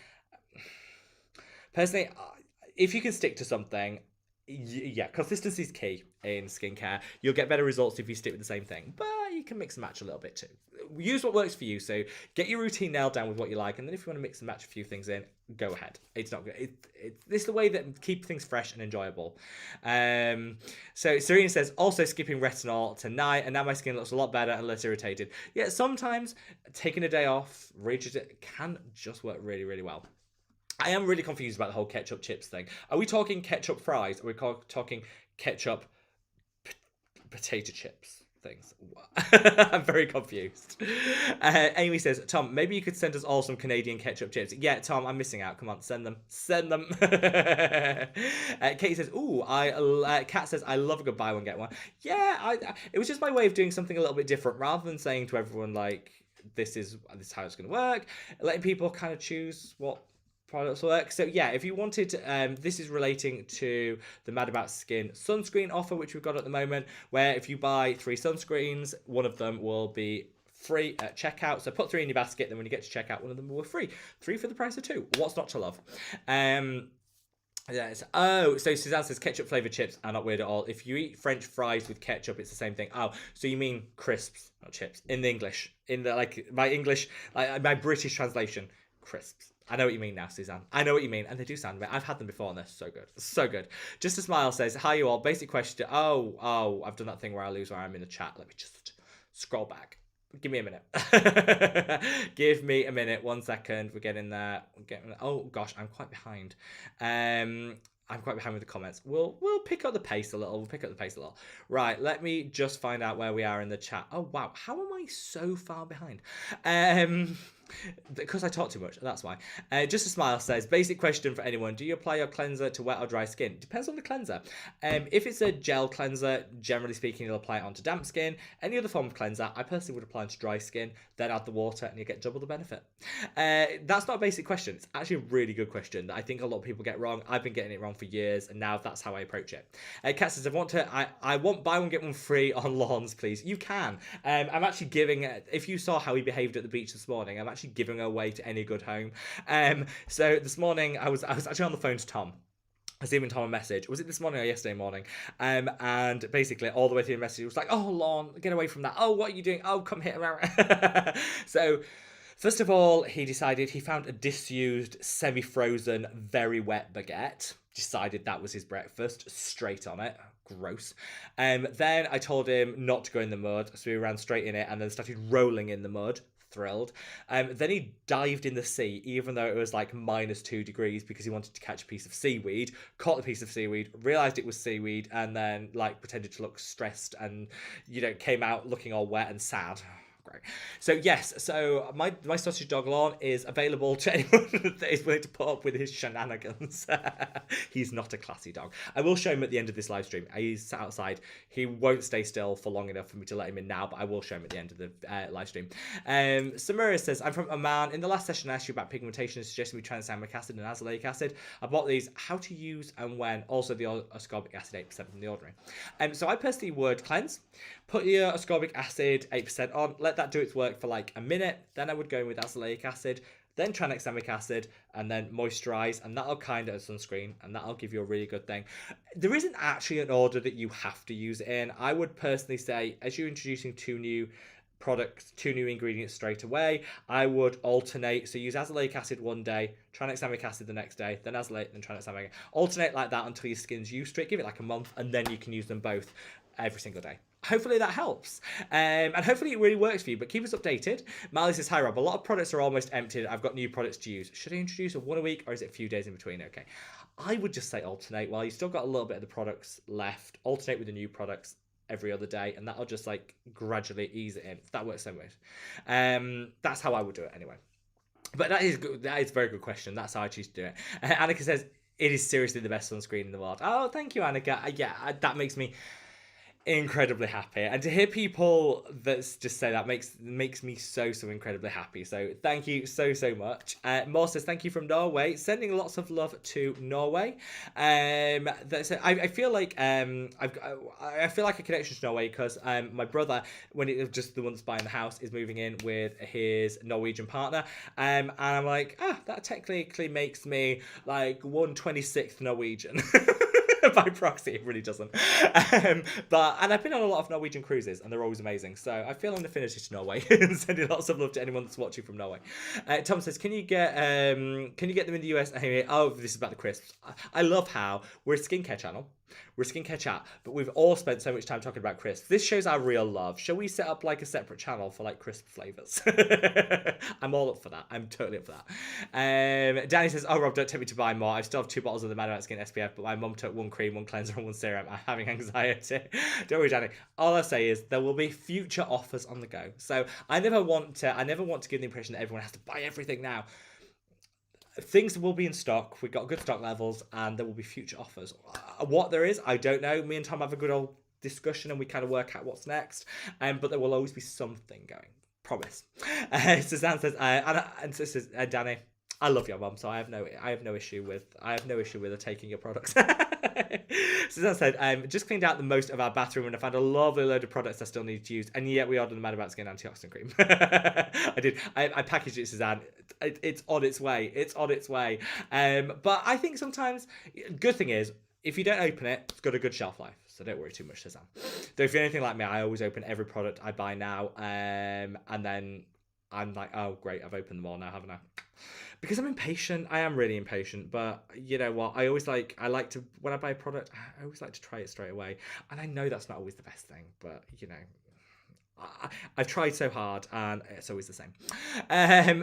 if you can stick to something, yeah, consistency is key in skincare. You'll get better results if you stick with the same thing, but you can mix and match a little bit too. Use what works for you. So get your routine nailed down with what you like, and then if you want to mix and match a few things in, go ahead. It's not good. This is the way that keep things fresh and enjoyable. So Serena says, also skipping retinol tonight, and now my skin looks a lot better and less irritated. Yeah, sometimes taking a day off, it can just work really, really well. I am really confused about the whole ketchup chips thing. Are we talking ketchup fries? Or are we talking ketchup potato chips things? I'm very confused. Amy says, Tom, maybe you could send us all some Canadian ketchup chips. Yeah, Tom, I'm missing out. Come on, send them. Send them. Katie says, ooh, Kat says, I love a good buy one, get one. Yeah, it was just my way of doing something a little bit different. Rather than saying to everyone, like, this is how it's going to work, letting people kind of choose what products work. So yeah, if you wanted, this is relating to the Mad About Skin sunscreen offer, which we've got at the moment, where if you buy 3 sunscreens, one of them will be free at checkout. So put 3 in your basket, then when you get to checkout, one of them will be free. 3 for the price of 2. What's not to love? Yes. Oh, so Suzanne says ketchup flavored chips are not weird at all. If you eat French fries with ketchup, it's the same thing. Oh, so you mean crisps, not chips? In the English, my British translation, crisps. I know what you mean now, Suzanne. I know what you mean, and they do sound. I've had them before, and they're so good, so good. Just a smile says, "Hi, you all." Basic question. Oh, I've done that thing where I lose where I'm in the chat. Let me just scroll back. Give me a minute. Give me a minute. 1 second. We're getting there. Oh gosh, I'm quite behind. I'm quite behind with the comments. We'll pick up the pace a little. Right, let me just find out where we are in the chat. Oh wow, how am I so far behind? Because I talk too much, that's why. Just a smile says, basic question for anyone. Do you apply your cleanser to wet or dry skin? Depends on the cleanser. If it's a gel cleanser, generally speaking, you'll apply it onto damp skin. Any other form of cleanser, I personally would apply onto dry skin, then add the water, and you get double the benefit. That's not a basic question. It's actually a really good question that I think a lot of people get wrong. I've been getting it wrong for years, and now that's how I approach it. Kat says, I want buy one, get one free on lawns, please. You can. I'm actually giving, if you saw how he behaved at the beach this morning, I'm actually giving away to any good home. So this morning I was actually on the phone to Tom. I was leaving Tom a message. Was it this morning or yesterday morning? And basically all the way through the message, it was like, oh, Lon, get away from that. Oh, what are you doing? Oh, come here. So first of all, he found a disused, semi-frozen, very wet baguette. Decided that was his breakfast. Straight on it. Gross. Then I told him not to go in the mud. So he ran straight in it and then started rolling in the mud. Thrilled. Then he dived in the sea, even though it was like -2 degrees, because he wanted to catch a piece of seaweed. Caught the piece of seaweed, realized it was seaweed, and then like pretended to look stressed and, came out looking all wet and sad. Great. So yes, so my sausage dog Lorne is available to anyone that is willing to put up with his shenanigans. He's not a classy dog. I will show him at the end of this live stream. He's sat outside. He won't stay still for long enough for me to let him in now, but I will show him at the end of the live stream. Samira says, I'm from Oman. In the last session I asked you about pigmentation and suggested we tranexamic acid and azelaic acid. I bought these, how to use and when. Also the ascorbic acid 8% from the ordinary. So I personally would cleanse, put your ascorbic acid 8% on, let that do its work for like a minute, then I would go in with azelaic acid, then tranexamic acid, and then moisturize, and that'll kind of sunscreen, and that'll give you a really good thing. There isn't actually an order that you have to use it in. I would personally say, as you're introducing two new ingredients straight away, I would alternate. So use azelaic acid one day, tranexamic acid the next day, then azelaic, then tranexamic. Alternate like that until your skin's used to it. Give it like a month, and then you can use them both every single day. Hopefully that helps. And hopefully it really works for you, but keep us updated. Mally says, hi Rob, a lot of products are almost emptied. I've got new products to use. Should I introduce one a week or is it a few days in between? Okay. I would just say alternate. While you've still got a little bit of the products left, alternate with the new products every other day, and that'll just like gradually ease it in. That works so much. That's how I would do it anyway. But that is good. That is a very good question. That's how I choose to do it. Annika says, it is seriously the best sunscreen in the world. Oh, thank you, Annika. Yeah, that makes me incredibly happy, and to hear people that just say that makes me so incredibly happy. So thank you so much. More says, thank you from Norway, sending lots of love to Norway. I feel like I feel like a connection to Norway because my brother, when it was just the one that's buying the house, is moving in with his Norwegian partner, and I'm like, that technically makes me like 1/26th Norwegian. By proxy, it really doesn't. And I've been on a lot of Norwegian cruises, and they're always amazing. So I feel an affinity to Norway, and sending lots of love to anyone that's watching from Norway. Tom says, can you get them in the US? Oh, this is about the crisps. I love how we're a skincare channel. We're a skincare chat, but we've all spent so much time talking about crisps. This shows our real love. Shall we set up like a separate channel for like crisp flavors? I'm all up for that. I'm totally up for that. Danny says, oh Rob, don't take me to buy more. I still have 2 bottles of the Mad About Skin SPF, but my mum took 1 cream, 1 cleanser, and 1 serum. I'm having anxiety. Don't worry, Danny. All I say is there will be future offers on the go. So I never want to give the impression that everyone has to buy everything now. Things will be in stock. We've got good stock levels, and there will be future offers. What there is, I don't know. Me and Tom have a good old discussion, and we kind of work out what's next. But there will always be something going. Promise. Suzanne says, and so says Danny, I love your mum, so I have no issue with her taking your products. Suzanne said, just cleaned out the most of our bathroom and I found a lovely load of products I still need to use, and yet we ordered the Mad About Skin antioxidant cream. I did. I packaged it, Suzanne. It's on its way. It's on its way. But I think sometimes, good thing is, if you don't open it, it's got a good shelf life. So don't worry too much, Suzanne. Though if you're anything like me, I always open every product I buy now. And then I'm like, oh, great, I've opened them all now, haven't I? Because I'm impatient. I am really impatient. But you know what? I like to, when I buy a product, I always like to try it straight away. And I know that's not always the best thing. But, you know, I've tried so hard, and it's always the same.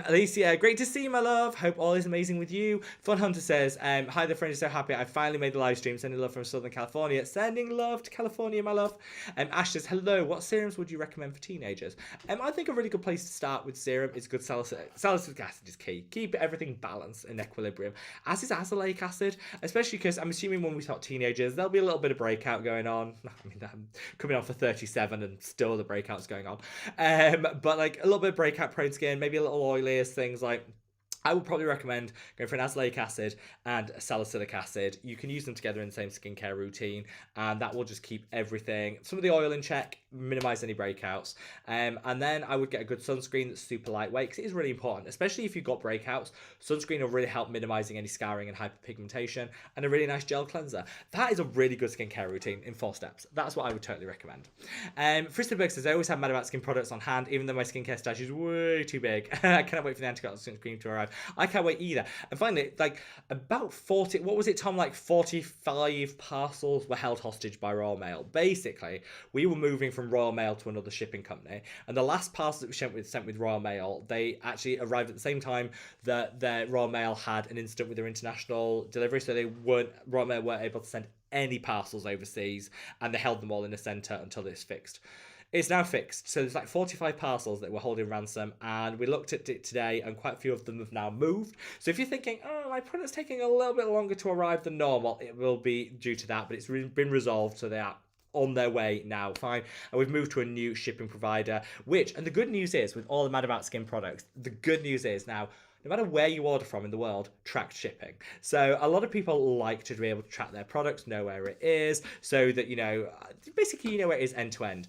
Alicia, great to see you, my love. Hope all is amazing with you. Fun Hunter says, hi, the friend is so happy. I finally made the live stream. Sending love from Southern California. Sending love to California, my love. Ash says, hello. What serums would you recommend for teenagers? I think a really good place to start with serum is good salicylic acid is key. Keep everything balanced and equilibrium. As is azelaic acid, especially because I'm assuming when we talk teenagers, there'll be a little bit of breakout going on. I mean, I'm coming on for 37 and still the breakout's going on. But like a little bit of breakout prone skin, maybe a little oily as things like, I would probably recommend going for an azelaic acid and a salicylic acid. You can use them together in the same skincare routine, and that will just keep everything, some of the oil in check, minimize any breakouts. And then I would get a good sunscreen that's super lightweight, because it is really important, especially if you've got breakouts. Sunscreen will really help minimizing any scarring and hyperpigmentation, and a really nice gel cleanser. That is a really good skincare routine in 4 steps. That's what I would totally recommend. Fristenberg says, I always have Mad About Skin products on hand, even though my skincare stash is way too big. I cannot wait for the antioxidant cream to arrive. I can't wait either. And finally, like about 40, what was it, Tom? Like 45 parcels were held hostage by Royal Mail. Basically, we were moving from Royal Mail to another shipping company, and the last parcel that we sent with Royal Mail, they actually arrived at the same time that the Royal Mail had an incident with their international delivery, so Royal Mail weren't able to send any parcels overseas, and they held them all in a centre until it's fixed. It's now fixed. So there's like 45 parcels that we're holding ransom, and we looked at it today, and quite a few of them have now moved. So if you're thinking, oh, my product's taking a little bit longer to arrive than normal, it will be due to that, but it's been resolved, so they are on their way now, fine. And we've moved to a new shipping provider, and the good news is, with all the Mad About Skin products, the good news is now, no matter where you order from in the world, tracked shipping. So a lot of people like to be able to track their products, know where it is, so that, basically you know where it is end to end.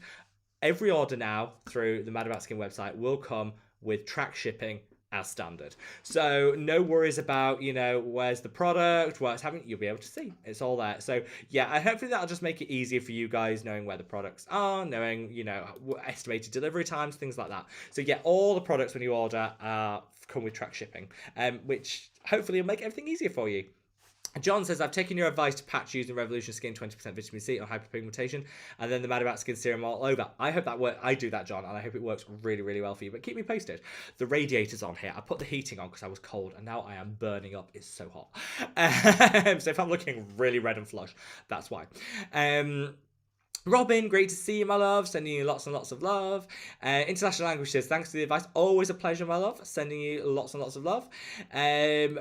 Every order now through the Mad About Skin website will come with track shipping as standard. So no worries about, where's the product, what's happening. You'll be able to see. It's all there. So yeah, hopefully that'll just make it easier for you guys knowing where the products are, knowing, estimated delivery times, things like that. So yeah, all the products when you order come with track shipping, which hopefully will make everything easier for you. John says, I've taken your advice to patch using Revolution Skin 20% vitamin C on hyperpigmentation, and then the Mad About Skin serum all over. I hope that works. I do that, John, and I hope it works really, really well for you. But keep me posted. The radiator's on here. I put the heating on because I was cold, and now I am burning up. It's so hot. So if I'm looking really red and flush, that's why. Robin, great to see you, my love. Sending you lots and lots of love. International Language says, thanks for the advice. Always a pleasure, my love. Sending you lots and lots of love.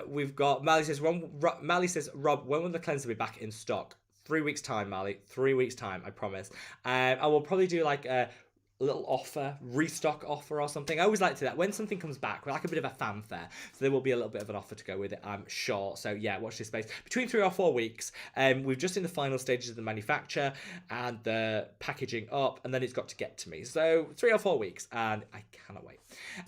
We've got Mally says, Rob, when will the cleanser be back in stock? 3 weeks time, Mally. 3 weeks time, I promise. I will probably do like a little offer, restock offer or something. I always like to do that. When something comes back, we're like a bit of a fanfare. So there will be a little bit of an offer to go with it, I'm sure. So yeah, watch this space. Between 3 or 4 weeks, we're just in the final stages of the manufacture and the packaging up, and then it's got to get to me. So 3 or 4 weeks, and I cannot wait.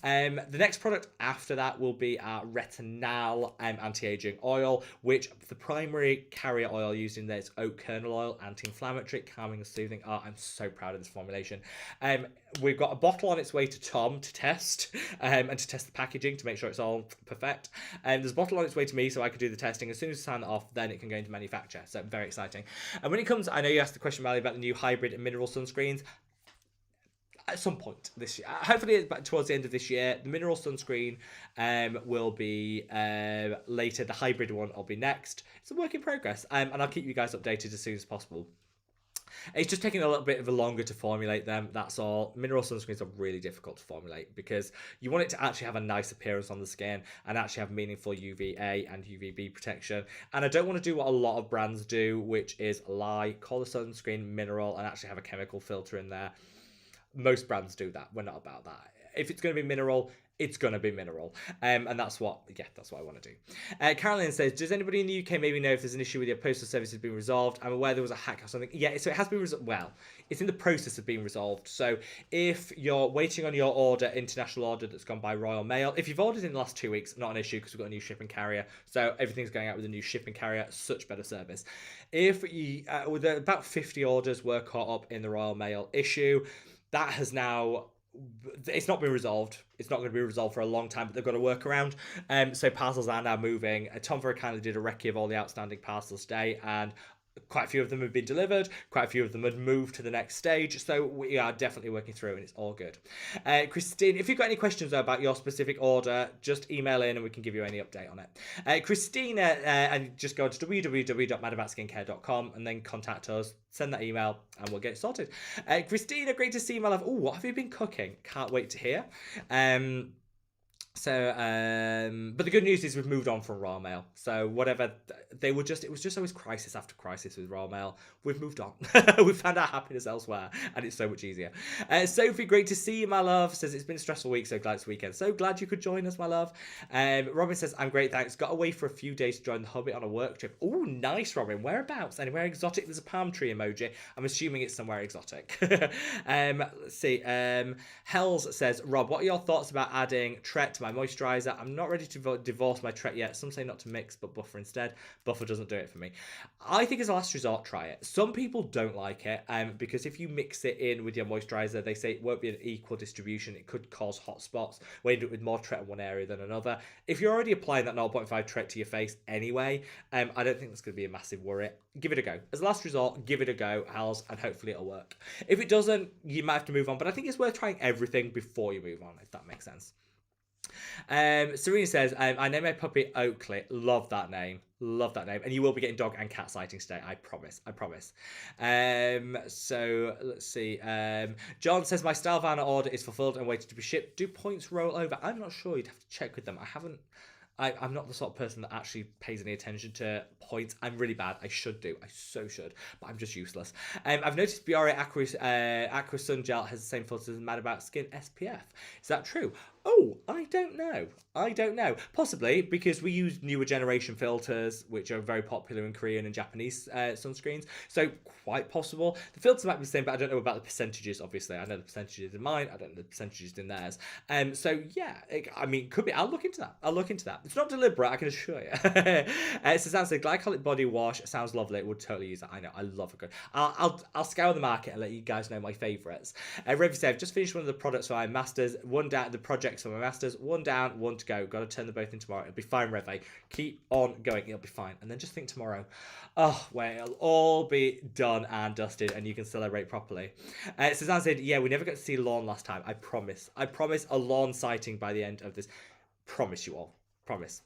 The next product after that will be our Retinal anti-aging oil, which the primary carrier oil used in there is oat kernel oil, anti-inflammatory, calming and soothing. Oh, I'm so proud of this formulation. We've got a bottle on its way to Tom to test, and to test the packaging to make sure it's all perfect. There's a bottle on its way to me so I could do the testing. As soon as I sign it off, then it can go into manufacture. So very exciting. And when it comes, I know you asked the question, Mally, about the new hybrid and mineral sunscreens. At some point this year, hopefully towards the end of this year, the mineral sunscreen will be later. The hybrid one will be next. It's a work in progress, and I'll keep you guys updated as soon as possible. It's just taking a little bit of a longer to formulate them, that's all. Mineral sunscreens are really difficult to formulate because you want it to actually have a nice appearance on the skin and actually have meaningful UVA and UVB protection. And I don't want to do what a lot of brands do, which is lie, call the sunscreen mineral and actually have a chemical filter in there. Most brands do that. We're not about that. If it's going to be mineral, it's going to be mineral. And that's what I want to do. Caroline says, does anybody in the UK maybe know if there's an issue with your postal service has been resolved? I'm aware there was a hack or something. Yeah, so it has been resolved. Well, it's in the process of being resolved. So if you're waiting on your order, international order that's gone by Royal Mail, if you've ordered in the last 2 weeks, not an issue because we've got a new shipping carrier. So everything's going out with a new shipping carrier, such better service. If you, with about 50 orders were caught up in the Royal Mail issue, that has now, it's not been resolved. It's not going to be resolved for a long time, but they've got a workaround. So parcels are now moving. Tom very kindly did a recce of all the outstanding parcels today, and quite a few of them have been delivered. Quite a few of them had moved to the next stage. So we are definitely working through, and it's all good. Christine, if you've got any questions though, about your specific order, just email in and we can give you any update on it. Christina, and just go to www.madaboutskincare.com and then contact us. Send that email and we'll get it sorted. Christina, great to see you, my love. Oh, what have you been cooking? Can't wait to hear. But the good news is we've moved on from Royal Mail. So whatever it was just always crisis after crisis with Royal Mail. We've moved on. We've found our happiness elsewhere, and it's so much easier. Sophie, great to see you, my love. Says it's been a stressful week, so glad it's weekend. So glad you could join us, my love. Robin says I'm great, thanks. Got away for a few days to join the Hobbit on a work trip. Oh, nice, Robin. Whereabouts? Anywhere exotic? There's a palm tree emoji. I'm assuming it's somewhere exotic. Let's see. Hells says, Rob, what are your thoughts about adding Tret to my moisturizer? I'm not ready to divorce my Tret yet. Some say not to mix, but buffer instead. Buffer doesn't do it for me. I think as a last resort, try it. Some people don't like it because if you mix it in with your moisturizer, they say it won't be an equal distribution. It could cause hot spots where you end up with more Tret in one area than another. If you're already applying that 0.5 Tret to your face anyway, I don't think that's going to be a massive worry. Give it a go. As a last resort, give it a go, Hals, and hopefully it'll work. If it doesn't, you might have to move on, but I think it's worth trying everything before you move on, if that makes sense. Serena says, I named my puppy Oakley. Love that name. Love that name. And you will be getting dog and cat sightings today. I promise. I promise. So let's see. John says my style van order is fulfilled and waiting to be shipped. Do points roll over? I'm not sure. You'd have to check with them. I'm not the sort of person that actually pays any attention to points. I'm really bad. I should do. I so should. But I'm just useless. I've noticed Biore Aqua Sun Gel has the same filters as Mad About Skin SPF. Is that true? Oh, I don't know. I don't know. Possibly because we use newer generation filters, which are very popular in Korean and Japanese sunscreens. So quite possible. The filters might be the same, but I don't know about the percentages, obviously. I know the percentages in mine. I don't know the percentages in theirs. So yeah, I mean, could be. I'll look into that. It's not deliberate, I can assure you. Suzanne said, glycolic body wash sounds lovely. It would totally use that. I know. I love a good. I'll scour the market and let you guys know my favourites. Revi said, I've just finished one of the products for my masters. One down, the projects for my masters. One down, one to go. Got to turn them both in tomorrow. It'll be fine, Revi. Keep on going. It'll be fine. And then just think tomorrow. Oh, well, it'll all be done and dusted and you can celebrate properly. Suzanne said, yeah, we never got to see lawn last time. I promise. I promise a lawn sighting by the end of this. Promise you all. Promise.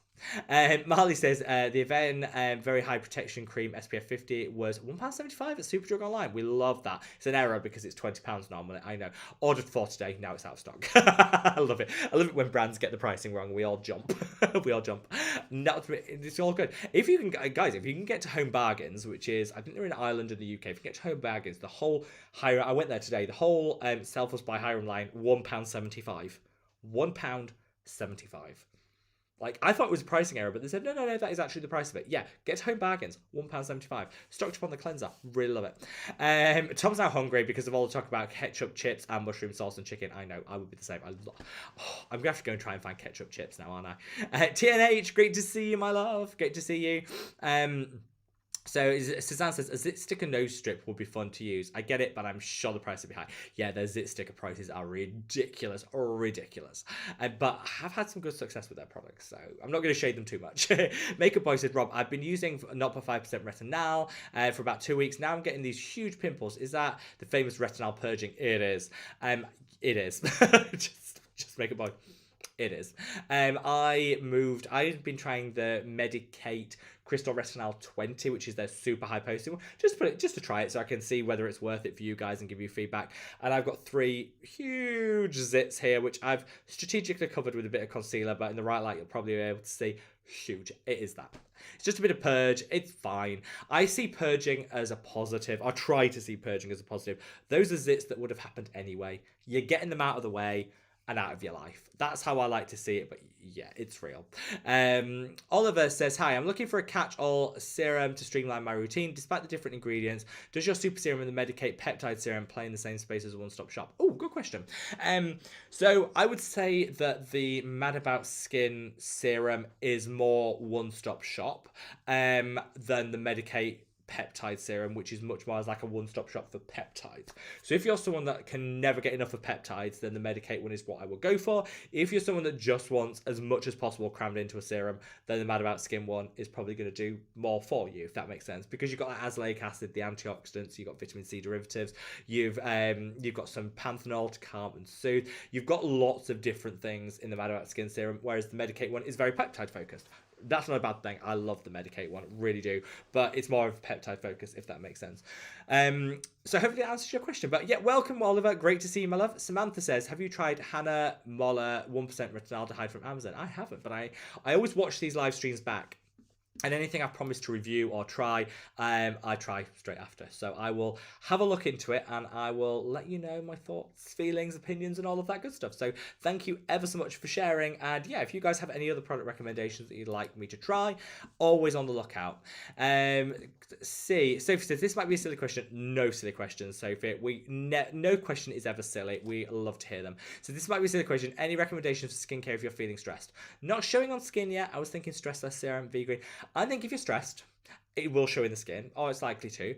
Marley says the event very high protection cream SPF 50 was £1.75 at Superdrug Online. We love that. It's an error because it's £20 normally. I know. Ordered for today. Now it's out of stock. I love it. I love it when brands get the pricing wrong. We all jump. We all jump. It's all good. If you can, guys, if you can get to Home Bargains, which is I think they're in Ireland and the UK. If you get to Home Bargains, the whole Hiram. I went there today. The whole Selfless by Hiram line £1.75. £1.75. Like, I thought it was a pricing error, but they said, no, that is actually the price of it. Yeah, get to Home Bargains, £1.75. Stocked up on the cleanser. Really love it. Tom's now hungry because of all the talk about ketchup, chips, and mushroom sauce and chicken. I know, I would be the same. I'm going to have to go and try and find ketchup chips now, aren't I? TNH, great to see you, my love. Great to see you. So Suzanne says, a zit sticker nose strip would be fun to use. I get it, but I'm sure the price would be high. Yeah, their zit sticker prices are ridiculous. But I have had some good success with their products, so I'm not going to shade them too much. Makeup Boy said, Rob, I've been using 0.5% retinol for about 2 weeks. Now I'm getting these huge pimples. Is that the famous retinol purging? It is. It is. just Makeup Boy. It is. I've been trying the Medicate Crystal Retinol 20, which is their super high posting one, just to try it so I can see whether it's worth it for you guys and give you feedback. And I've got 3 huge zits here, which I've strategically covered with a bit of concealer, but in the right light, you'll probably be able to see huge. It is that. It's just a bit of purge. It's fine. I see purging as a positive. I try to see purging as a positive. Those are zits that would have happened anyway. You're getting them out of the way and out of your life. That's how I like to see it, but yeah, it's real. Oliver says, hi, I'm looking for a catch-all serum to streamline my routine. Despite the different ingredients, does your super serum and the Medicate peptide serum play in the same space as a one-stop shop? Oh, good question. So I would say that the Mad About Skin serum is more one-stop shop than the Medicate peptide serum, which is much more as like a one-stop shop for peptides. So if you're someone that can never get enough of peptides, then the Medicate one is what I will go for. If you're someone that just wants as much as possible crammed into a serum, then the Mad About Skin one is probably going to do more for you, if that makes sense, because you've got like azelaic acid, the antioxidants, you've got vitamin C derivatives, you've got some panthenol to calm and soothe. You've got lots of different things in the Mad About Skin serum, whereas the Medicate one is very peptide focused. That's not a bad thing. I love the Medicate one, really do. But it's more of a peptide focus, if that makes sense. So hopefully that answers your question. But yeah, welcome, Oliver. Great to see you, my love. Samantha says, have you tried Hannah Moller 1% retinaldehyde from Amazon? I haven't, but I always watch these live streams back. And anything I've promised to review or try, I try straight after. So I will have a look into it and I will let you know my thoughts, feelings, opinions, and all of that good stuff. So thank you ever so much for sharing. And yeah, if you guys have any other product recommendations that you'd like me to try, always on the lookout. Sophie says, this might be a silly question. No silly questions, Sophie. No question is ever silly. We love to hear them. So this might be a silly question. Any recommendations for skincare if you're feeling stressed? Not showing on skin yet. I was thinking stressless serum, V-Green. I think if you're stressed, it will show in the skin, or it's likely to.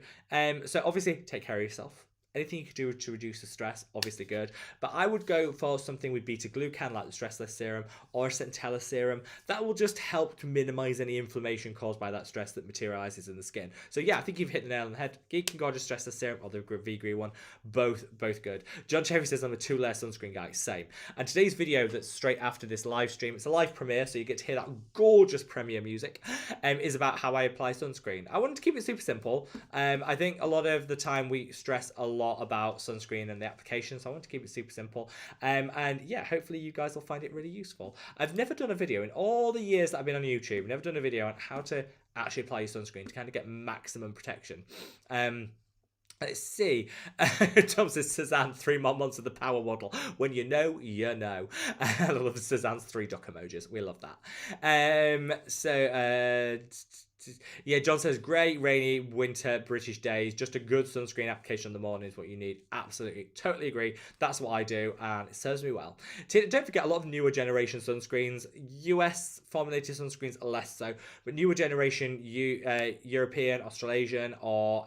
So obviously, take care of yourself. Anything you could do to reduce the stress, obviously good. But I would go for something with beta-glucan, like the Stressless Serum or a Centella Serum. That will just help to minimize any inflammation caused by that stress that materializes in the skin. So yeah, I think you've hit the nail on the head. Geek and Gorgeous Stressless Serum or the V-Green one, both good. John Cherry says I'm a 2-layer sunscreen guy. Same. And today's video that's straight after this live stream, it's a live premiere, so you get to hear that gorgeous premiere music, is about how I apply sunscreen. I wanted to keep it super simple. I think a lot of the time we stress a lot about sunscreen and the application, so I want to keep it super simple. And yeah, hopefully you guys will find it really useful. I've never done a video in all the years that I've been on YouTube, never done a video on how to actually apply your sunscreen to kind of get maximum protection. Let's see. Tom says Suzanne, 3 more months of the power model. When you know, you know. I love Suzanne's 3 duck emojis. We love that. Yeah, John says, great rainy winter British days. Just a good sunscreen application in the morning is what you need. Absolutely. Totally agree. That's what I do, and it serves me well. Don't forget, a lot of newer generation sunscreens, US formulated sunscreens are less so, but newer generation European, Australasian, or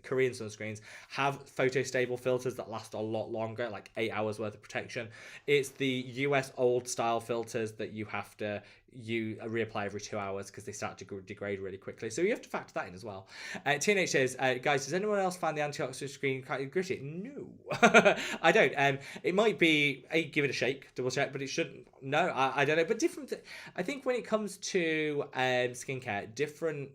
Korean sunscreens have photostable filters that last a lot longer, like 8 hours worth of protection. It's the US old style filters that you have to reapply every 2 hours because they start to degrade really quickly. So you have to factor that in as well. TNH says, guys, does anyone else find the antioxidant screen quite gritty? No, I don't. It might be, give it a shake, double check, but it shouldn't. No, I don't know. But different, I think when it comes to skincare, different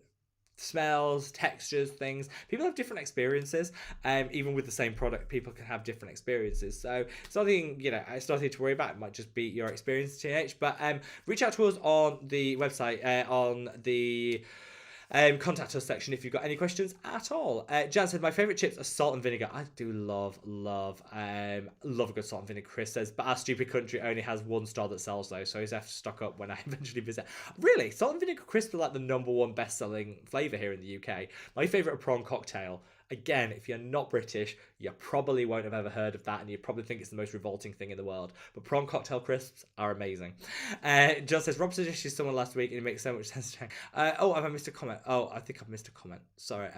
smells, textures, things, people have different experiences. Even with the same product, people can have different experiences, so it's nothing, it's nothing to worry about. It might just be your experience, TH. But reach out to us on the website, on the contact us section if you've got any questions at all. Jan said, my favourite chips are salt and vinegar. I do love a good salt and vinegar. Chris says, but our stupid country only has 1 store that sells those, so he's have to stock up when I eventually visit. Really, salt and vinegar crisps are like the #1 best-selling flavour here in the UK. My favourite are prawn cocktail. Again, if you're not British, you probably won't have ever heard of that, and you probably think it's the most revolting thing in the world. But prawn cocktail crisps are amazing. John says, Rob suggested someone last week, and it makes so much sense. Oh, have I missed a comment? Oh, I think I've missed a comment. Sorry.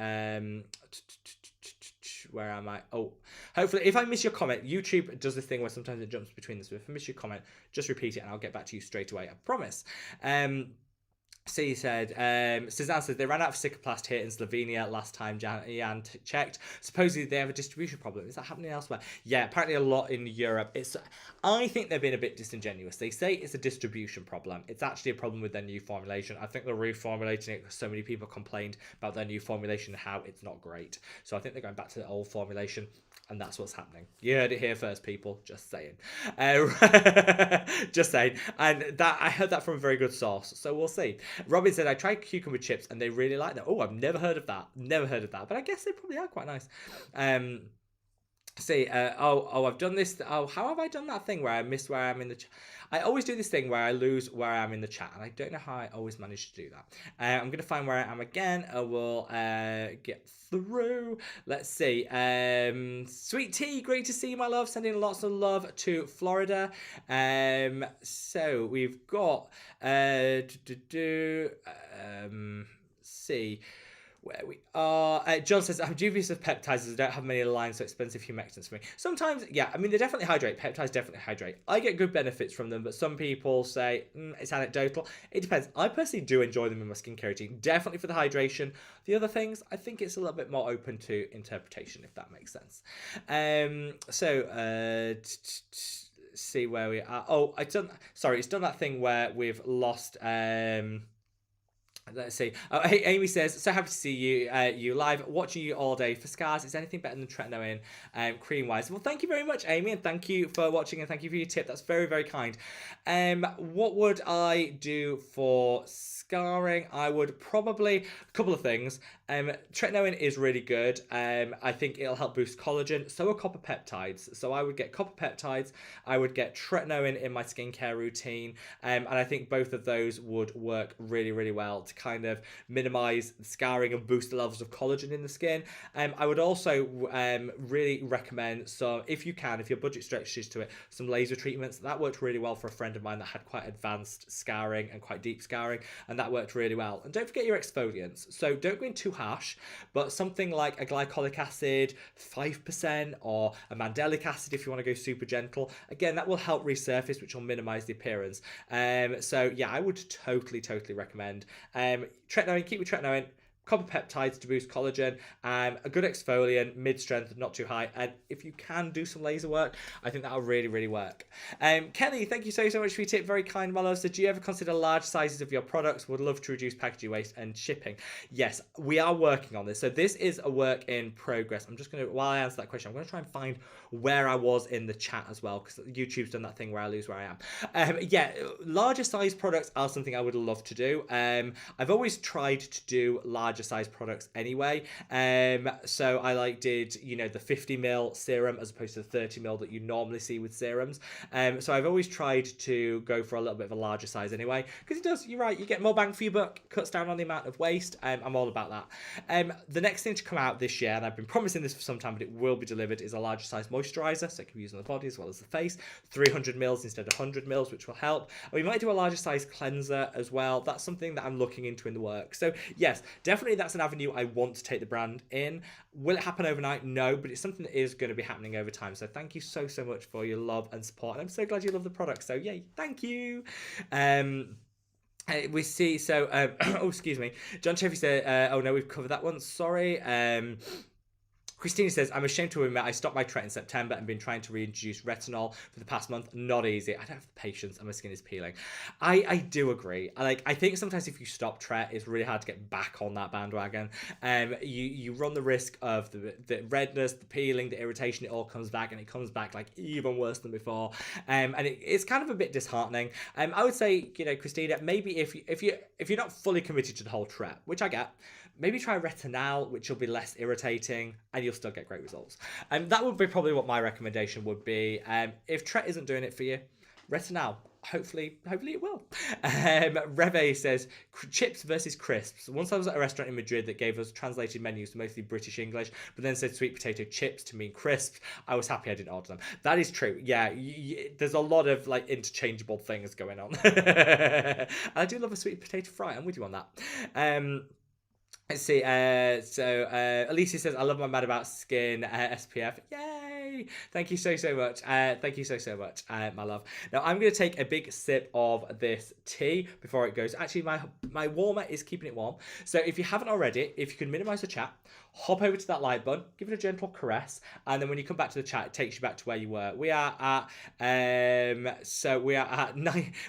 Where am I? Oh, hopefully, if I miss your comment, YouTube does this thing where sometimes it jumps between them. So if I miss your comment, just repeat it, and I'll get back to you straight away. I promise. So he said, Suzanne said, they ran out of Cicaplast here in Slovenia last time Jan checked. Supposedly they have a distribution problem. Is that happening elsewhere? Yeah, apparently a lot in Europe. I think they've been a bit disingenuous. They say it's a distribution problem. It's actually a problem with their new formulation. I think they're reformulating it because so many people complained about their new formulation and how it's not great. So I think they're going back to the old formulation. And that's what's happening. You heard it here first, people. Just saying. Just saying. And that I heard that from a very good source. So we'll see. Robin said, I tried cucumber chips and they really like them. Oh, I've never heard of that. Never heard of that. But I guess they probably are quite nice. I've done this. Oh, how have I done that thing where I miss where I am in the chat? I always do this thing where I lose where I am in the chat, and I don't know how I always manage to do that. I'm going to find where I am again. I will get through. Let's see. Sweet Tea, great to see you, my love. Sending lots of love to Florida. So we've got see where we are. John says, I'm dubious of peptides as I don't have many lines, so expensive humectants for me. Sometimes, yeah, I mean, they definitely hydrate. Peptides definitely hydrate. I get good benefits from them, but some people say it's anecdotal. It depends. I personally do enjoy them in my skincare routine, definitely for the hydration. The other things, I think it's a little bit more open to interpretation, if that makes sense. See where we are. Oh, it's done that thing where we've lost... Let's see. Oh, hey, Amy says, so happy to see you live, watching you all day. For scars, is anything better than tretinoin cream wise? Well, thank you very much, Amy, and thank you for watching, and thank you for your tip. That's very, very kind. What would I do for scarring? I would probably, a couple of things. Tretinoin is really good. I think it'll help boost collagen. So are copper peptides. So I would get copper peptides. I would get tretinoin in my skincare routine. And I think both of those would work really, really well to kind of minimize scarring and boost the levels of collagen in the skin. I would also really recommend, so if you can, if your budget stretches to it, some laser treatments. That worked really well for a friend of mine that had quite advanced scarring and quite deep scarring, and that worked really well. And don't forget your exfoliants. So don't go in too hard harsh, but something like a glycolic acid, 5%, or a mandelic acid if you want to go super gentle. Again, that will help resurface, which will minimize the appearance. So yeah, I would totally recommend tretinoin. Keep with tretinoin. Copper peptides to boost collagen, a good exfoliant, mid-strength, not too high, and if you can do some laser work, I think that'll really work. Kelly, thank you so much for your tip, very kind, my love. So do you ever consider large sizes of your products? Would love to reduce packaging waste and shipping. Yes, we are working on this, so this is a work in progress. I'm just going to, while I answer that question, I'm going to try and find where I was in the chat as well, because YouTube's done that thing where I lose where I am. Yeah, larger size products are something I would love to do. I've always tried to do larger size products anyway, so I did the 50ml serum as opposed to the 30ml that you normally see with serums, so I've always tried to go for a little bit of a larger size anyway, because it does, you're right, you get more bang for your buck, cuts down on the amount of waste. I'm all about that. The next thing to come out this year, and I've been promising this for some time, but it will be delivered, is a larger size moisturizer, so it can be used on the body as well as the face, 300ml instead of 100ml, which will help. And we might do a larger size cleanser as well. That's something that I'm looking into in the work. So yes, definitely that's an avenue I want to take the brand in. Will it happen overnight? No, but it's something that is going to be happening over time. So thank you so much for your love and support, and I'm so glad you love the product. So yay, thank you. We see, so oh, excuse me, John Chevy said, oh no, we've covered that one, sorry. Christina says, I'm ashamed to admit I stopped my Tret in September and been trying to reintroduce retinol for the past month. Not easy. I don't have the patience and my skin is peeling. I do agree. I think sometimes if you stop Tret, it's really hard to get back on that bandwagon. You run the risk of the redness, the peeling, the irritation. It all comes back, and it comes back even worse than before. And it's kind of a bit disheartening. I would say, Christina, maybe if you're not fully committed to the whole Tret, which I get, maybe try retinol, which will be less irritating, and you'll still get great results. That would be probably what my recommendation would be. If Tret isn't doing it for you, retinol. Hopefully it will. Reve says, chips versus crisps. Once I was at a restaurant in Madrid that gave us translated menus to mostly British English, but then said sweet potato chips to mean crisps. I was happy I didn't order them. That is true. Yeah, there's a lot of interchangeable things going on. And I do love a sweet potato fry. I'm with you on that. Let's see, so Alicia says, I love my Mad About Skin SPF. Yay! Thank you so much. Thank you so much, my love. Now, I'm going to take a big sip of this tea before it goes. Actually, my warmer is keeping it warm. So if you haven't already, if you can minimize the chat, hop over to that like button, give it a gentle caress, and then when you come back to the chat, it takes you back to where you were. We are at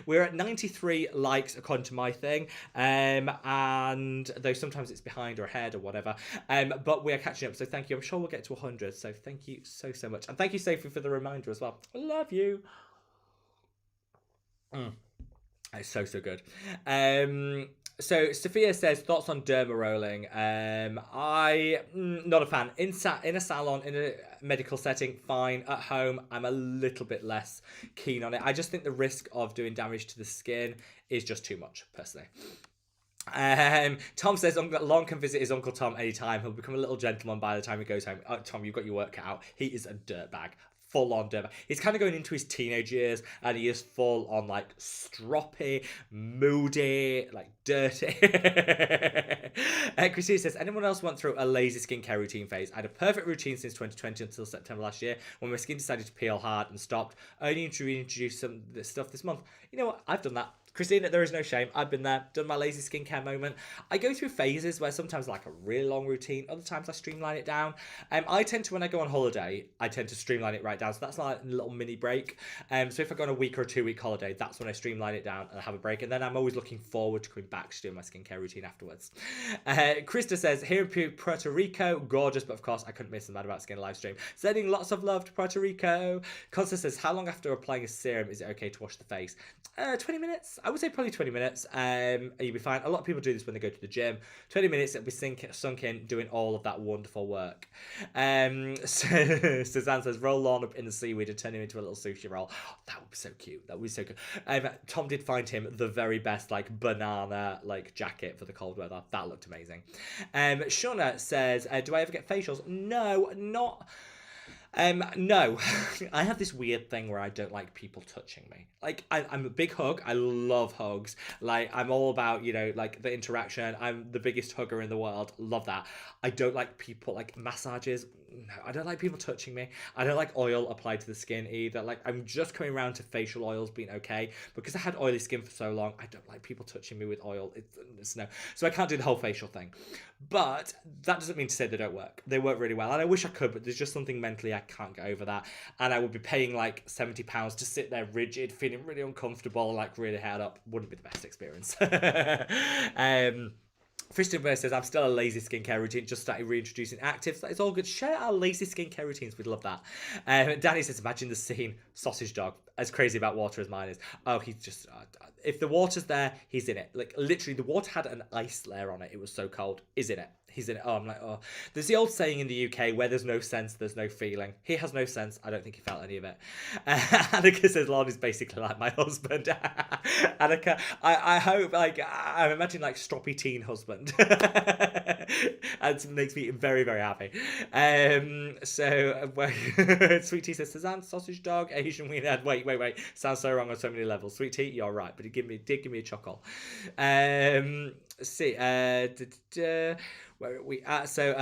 we're at 93 likes according to my thing, and though sometimes it's behind or ahead or whatever, but we are catching up. So thank you. I'm sure we'll get to 100. So thank you so much, and thank you, Sophie, for the reminder as well. I love you. It's so good. So Sophia says, thoughts on derma rolling. I'm not a fan. In a salon, in a medical setting, fine. At home, I'm a little bit less keen on it. I just think the risk of doing damage to the skin is just too much, personally. Tom says, Long can visit his Uncle Tom anytime. He'll become a little gentleman by the time he goes home. Tom, you've got your work cut out. He is a dirtbag. Full on dirtbag. He's kind of going into his teenage years, and he is full on stroppy, moody, dirty. Christina says, anyone else went through a lazy skincare routine phase? I had a perfect routine since 2020 until September last year, when my skin decided to peel hard and stopped. I need to reintroduce some of this stuff this month. You know what? I've done that. Christina, there is no shame. I've been there, done my lazy skincare moment. I go through phases where sometimes a really long routine, other times I streamline it down. I tend to, when I go on holiday, I tend to streamline it right down. So that's a little mini break. So if I go on a week or a 2-week holiday, that's when I streamline it down and I have a break. And then I'm always looking forward to coming back to doing my skincare routine afterwards. Krista says, here in Puerto Rico, gorgeous, but of course I couldn't miss the Mad About Skin live stream. Sending lots of love to Puerto Rico. Constance says, how long after applying a serum is it okay to wash the face? 20 minutes. I would say probably 20 minutes. You'll be fine. A lot of people do this when they go to the gym. 20 minutes, it'll be sunk in doing all of that wonderful work. Suzanne says, roll on up in the seaweed and turn him into a little sushi roll. Oh, that would be so cute. That would be so good. Tom did find him the very best banana jacket for the cold weather. That looked amazing. Shauna says, do I ever get facials? No, not... No, I have this weird thing where I don't like people touching me. Like, I'm a big hug. I love hugs. Like, I'm all about, like the interaction. I'm the biggest hugger in the world. Love that. I don't like people, like massages. No, I don't like people touching me. I don't like oil applied to the skin either. Like, I'm just coming around to facial oils being okay. Because I had oily skin for so long, I don't like people touching me with oil. It's no. So I can't do the whole facial thing. But that doesn't mean to say they don't work. They work really well. And I wish I could, but there's just something mentally I can't get over that. And I would be paying like £70 to sit there rigid, feeling really uncomfortable, like really held up. Wouldn't be the best experience. Christian Burr says, I'm still a lazy skincare routine, just started reintroducing actives. That is all good. Share our lazy skincare routines. We'd love that. Danny says, imagine the scene. Sausage dog, as crazy about water as mine is. Oh, he's just... if the water's there, he's in it. Like, literally, the water had an ice layer on it. It was so cold. He's in it. He's in it. Oh, I'm like, oh. There's the old saying in the UK, where there's no sense, there's no feeling. He has no sense. I don't think he felt any of it. Annika says, Lord is basically like my husband. Annika, I hope, like, I'm imagining, like, stroppy teen husband. And it makes me very, very happy. Sweet Tea says, Suzanne, sausage dog, Asian wiener. Wait. Sounds so wrong on so many levels. Sweet Tea, you're right, but it did give me a chuckle. Where are we at? So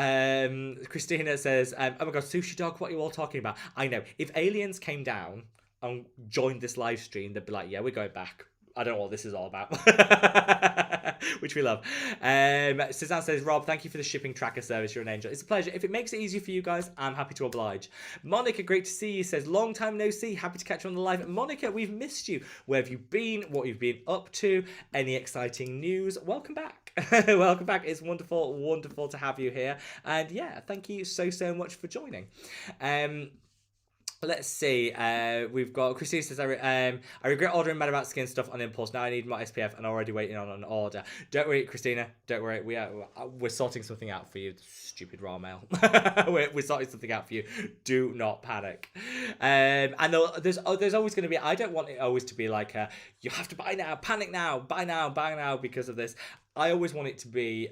Christina says, oh my god, sushi dog, what are you all talking about? I know, if aliens came down and joined this live stream, they'd be like, yeah, we're going back. I don't know what this is all about. Which we love. Suzanne says, Rob, thank you for the shipping tracker service. You're an angel. It's a pleasure. If it makes it easier for you guys, I'm happy to oblige. Monica, great to see you. Says, long time no see. Happy to catch you on the live. Monica, we've missed you. Where have you been? What you've been up to? Any exciting news? Welcome back. Welcome back. It's wonderful, wonderful to have you here. And yeah, thank you so much for joining. Let's see. We've got Christine says, I regret ordering Mad About Skin stuff on impulse. Now I need more SPF and already waiting on an order. Don't worry, Christina. Don't worry. We're sorting something out for you. Stupid raw mail. we're sorting something out for you. Do not panic. And there's always going to be. I don't want it always to be like you have to buy now, panic now, buy now because of this. I always want it to be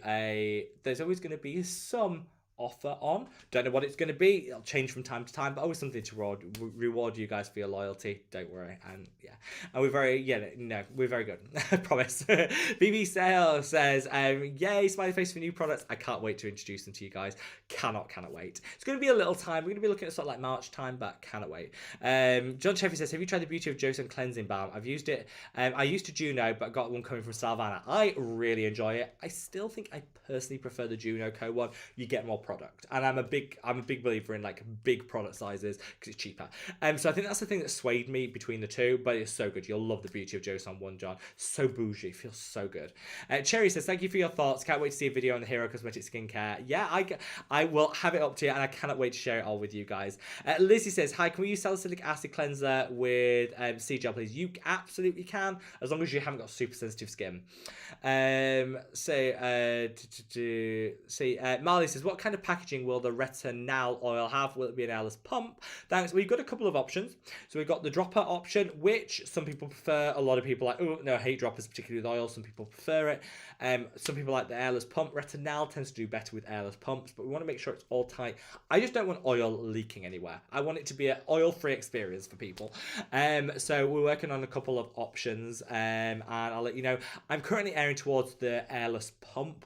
there's always going to be some offer on. Don't know what it's going to be. It'll change from time to time, but always something to reward you guys for your loyalty. Don't worry. And yeah, and we're very we're very good. I promise. BB Sale says, yay, smiley face for new products. I can't wait to introduce them to you guys. Cannot wait. It's going to be a little time. We're going to be looking at sort of like March time, but cannot wait. John Sheffy says, have you tried the Beauty of Joseon cleansing balm? I've used it. I used to Juno, but got one coming from Salvana. I really enjoy it. I still think I personally prefer the Juno Co one. You get more product, and I'm a big believer in like big product sizes because it's cheaper. So I think that's the thing that swayed me between the two, but it's so good. You'll love the Beauty of Joseon one, John. So bougie, feels so good. Cherry says, thank you for your thoughts. Can't wait to see a video on the Hero Cosmetic Skincare. Yeah, I will have it up to you, and I cannot wait to share it all with you guys. Lizzie says, hi, can we use salicylic acid cleanser with sea gel, please? You absolutely can, as long as you haven't got super sensitive skin. Marley says, what kind of packaging will the retinol oil have? Will it be an airless pump? Thanks. We've got a couple of options. So we've got the dropper option, which some people prefer. A lot of people like, oh no, I hate droppers, particularly with oil. Some people prefer it. Some people like the airless pump. Retinol tends to do better with airless pumps, but we want to make sure it's all tight. I just don't want oil leaking anywhere. I want it to be an oil-free experience for people. So we're working on a couple of options, and I'll let you know. I'm currently airing towards the airless pump,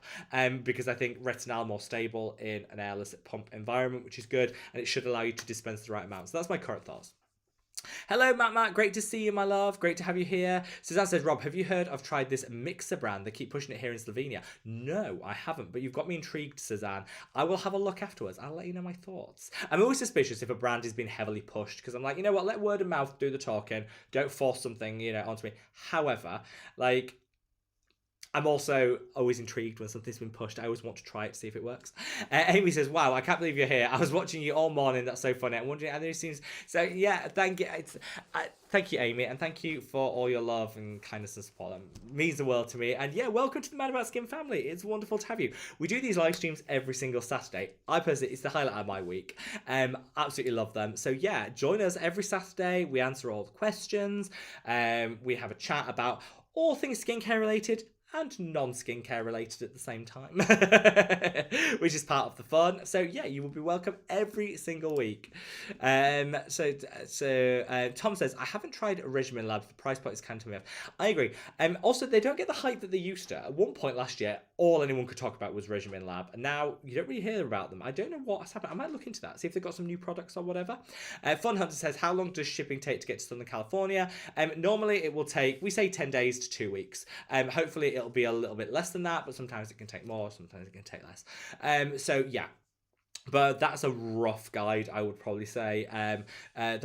because I think retinol more stable in an airless pump environment, which is good, and it should allow you to dispense the right amount. So that's my current thoughts. Hello, Matt. Great to see you, my love. Great to have you here. Suzanne says, Rob, have you heard I've tried this mixer brand? They keep pushing it here in Slovenia. No, I haven't, but you've got me intrigued, Suzanne. I will have a look afterwards. I'll let you know my thoughts. I'm always suspicious if a brand is being heavily pushed, because I'm like, you know what, let word of mouth do the talking. Don't force something, onto me. However, like, I'm also always intrigued when something's been pushed. I always want to try it to see if it works. Amy says, wow, I can't believe you're here. I was watching you all morning. That's so funny. I'm wondering, and it seems... So, yeah, thank you. Thank you, Amy, and thank you for all your love and kindness and support. That means the world to me. And yeah, welcome to the Mad About Skin family. It's wonderful to have you. We do these live streams every single Saturday. I personally, it's the highlight of my week. Absolutely love them. So yeah, join us every Saturday. We answer all the questions. We have a chat about all things skincare related, and non-skincare related at the same time, which is part of the fun. So yeah, you will be welcome every single week. Tom says, I haven't tried Regimen Lab. The price point is counting me off. I agree. Also, they don't get the hype that they used to. At one point last year, all anyone could talk about was Regimen Lab, and now you don't really hear about them. I don't know what's happened. I might look into that, see if they've got some new products or whatever. Fun Hunter says, how long does shipping take to get to Southern California? Normally it will take, we say 10 days to 2 weeks. Hopefully it'll be a little bit less than that, but sometimes it can take more, sometimes it can take less. So yeah. But that's a rough guide, I would probably say. I'd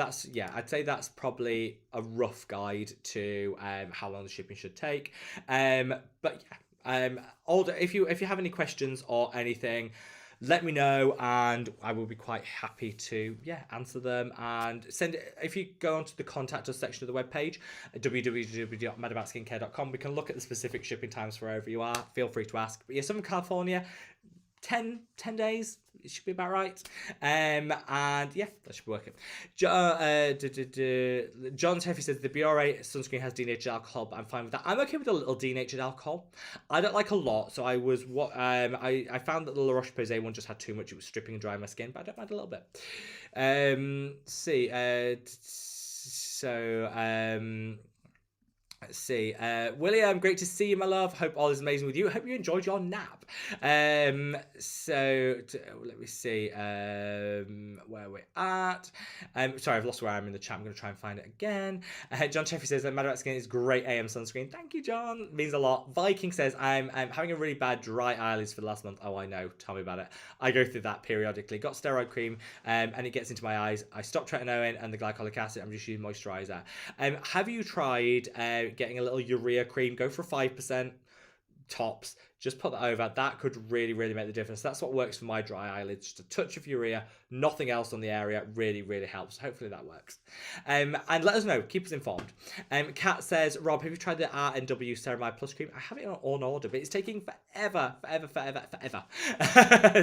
say that's probably a rough guide to how long the shipping should take. If you have any questions or anything, let me know and I will be quite happy to answer them. And send it if you go onto the contact us section of the webpage, www.madaboutskincare.com. We can look at the specific shipping times for wherever you are. Feel free to ask. But yeah, Southern California, 10 days. It should be about right. And yeah, that should be working. John Teffy says the BRA sunscreen has denatured alcohol, but I'm fine with that. I'm okay with a little denatured alcohol. I don't like a lot, so I found that the La Roche-Posay one just had too much. It was stripping and drying my skin, but I don't mind a little bit. Let's see. William, great to see you, my love. Hope all is amazing with you. Hope you enjoyed your nap. Let me see where we're at. Sorry, I've lost where I am in the chat. I'm going to try and find it again. John Cheffy says that Mad About Skin is great AM sunscreen. Thank you, John. It means a lot. Viking says I'm having a really bad dry eyelids for the last month. Oh, I know. Tell me about it. I go through that periodically. Got steroid cream and it gets into my eyes. I stopped tretinoin and the glycolic acid. I'm just using moisturizer. Have you tried getting a little urea cream? Go for 5% tops. Just put that over. That could really, really make the difference. That's what works for my dry eyelids. Just a touch of urea, nothing else on the area. Really, really helps. Hopefully that works. And let us know. Keep us informed. Kat says, Rob, have you tried the RNW Ceramide Plus Cream? I have it on order, but it's taking forever.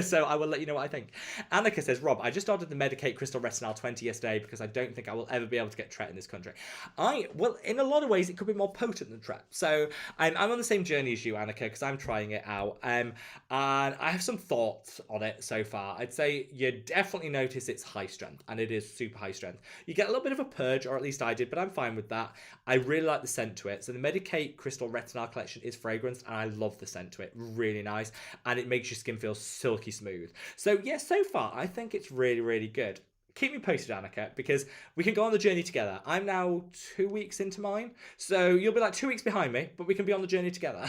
So I will let you know what I think. Annika says, Rob, I just ordered the Medicate Crystal Retinol 20 yesterday because I don't think I will ever be able to get Tret in this country. Well, in a lot of ways, it could be more potent than Tret. So I'm on the same journey as you, Annika, because I'm trying it out. And I have some thoughts on it so far. I'd say you definitely notice it's high strength, and it is super high strength. You get a little bit of a purge, or at least I did, but I'm fine with that. I really like the scent to it. So the Medicate Crystal Retinol collection is fragranced, and I love the scent to it. Really nice, and it makes your skin feel silky smooth. So yeah, so far I think it's really, really good. Keep me posted, Annika, because we can go on the journey together. I'm now 2 weeks into mine, so you'll be like 2 weeks behind me, but we can be on the journey together.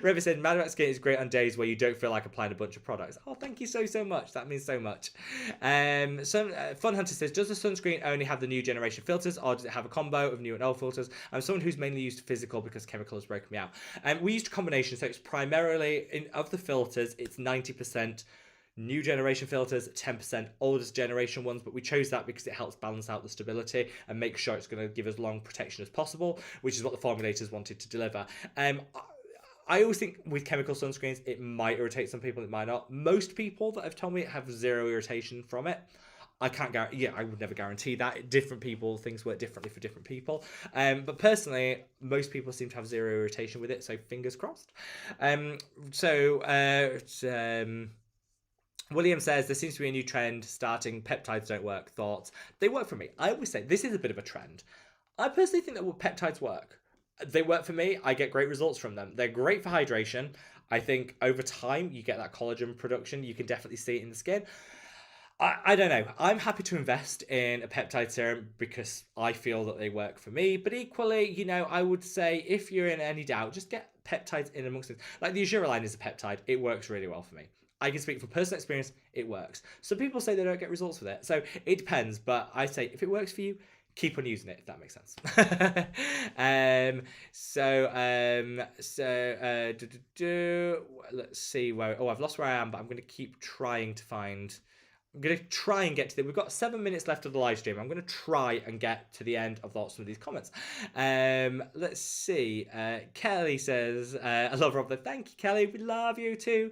Revy said, Mad About Skin is great on days where you don't feel like applying a bunch of products. Oh, thank you so much. That means so much. Fun Hunter says, does the sunscreen only have the new generation filters, or does it have a combo of new and old filters? I'm someone who's mainly used physical because chemical has broken me out. We used a combination, so it's primarily, of the filters, it's 90% new generation filters, 10% oldest generation ones, but we chose that because it helps balance out the stability and make sure it's going to give as long protection as possible, which is what the formulators wanted to deliver. I always think with chemical sunscreens, it might irritate some people, it might not. Most people that have told me have zero irritation from it. I can't guarantee, I would never guarantee that. Different people, things work differently for different people. But personally, most people seem to have zero irritation with it, so fingers crossed. William says, there seems to be a new trend starting. Peptides don't work. Thoughts? They work for me. I always say, this is a bit of a trend. I personally think that peptides work. They work for me. I get great results from them. They're great for hydration. I think over time, you get that collagen production. You can definitely see it in the skin. I don't know. I'm happy to invest in a peptide serum because I feel that they work for me. But equally, I would say if you're in any doubt, just get peptides in amongst it. Like the Azura line is a peptide. It works really well for me. I can speak from personal experience, it works. Some people say they don't get results with it. So it depends, but I say if it works for you, keep on using it, if that makes sense. Let's see where, I've lost where I am, but I'm going to keep trying to find, I'm going to try and get to we've got 7 minutes left of the live stream. I'm going to try and get to the end of some of these comments. Let's see. Kelly says, I love Rob. Thank you, Kelly. We love you too.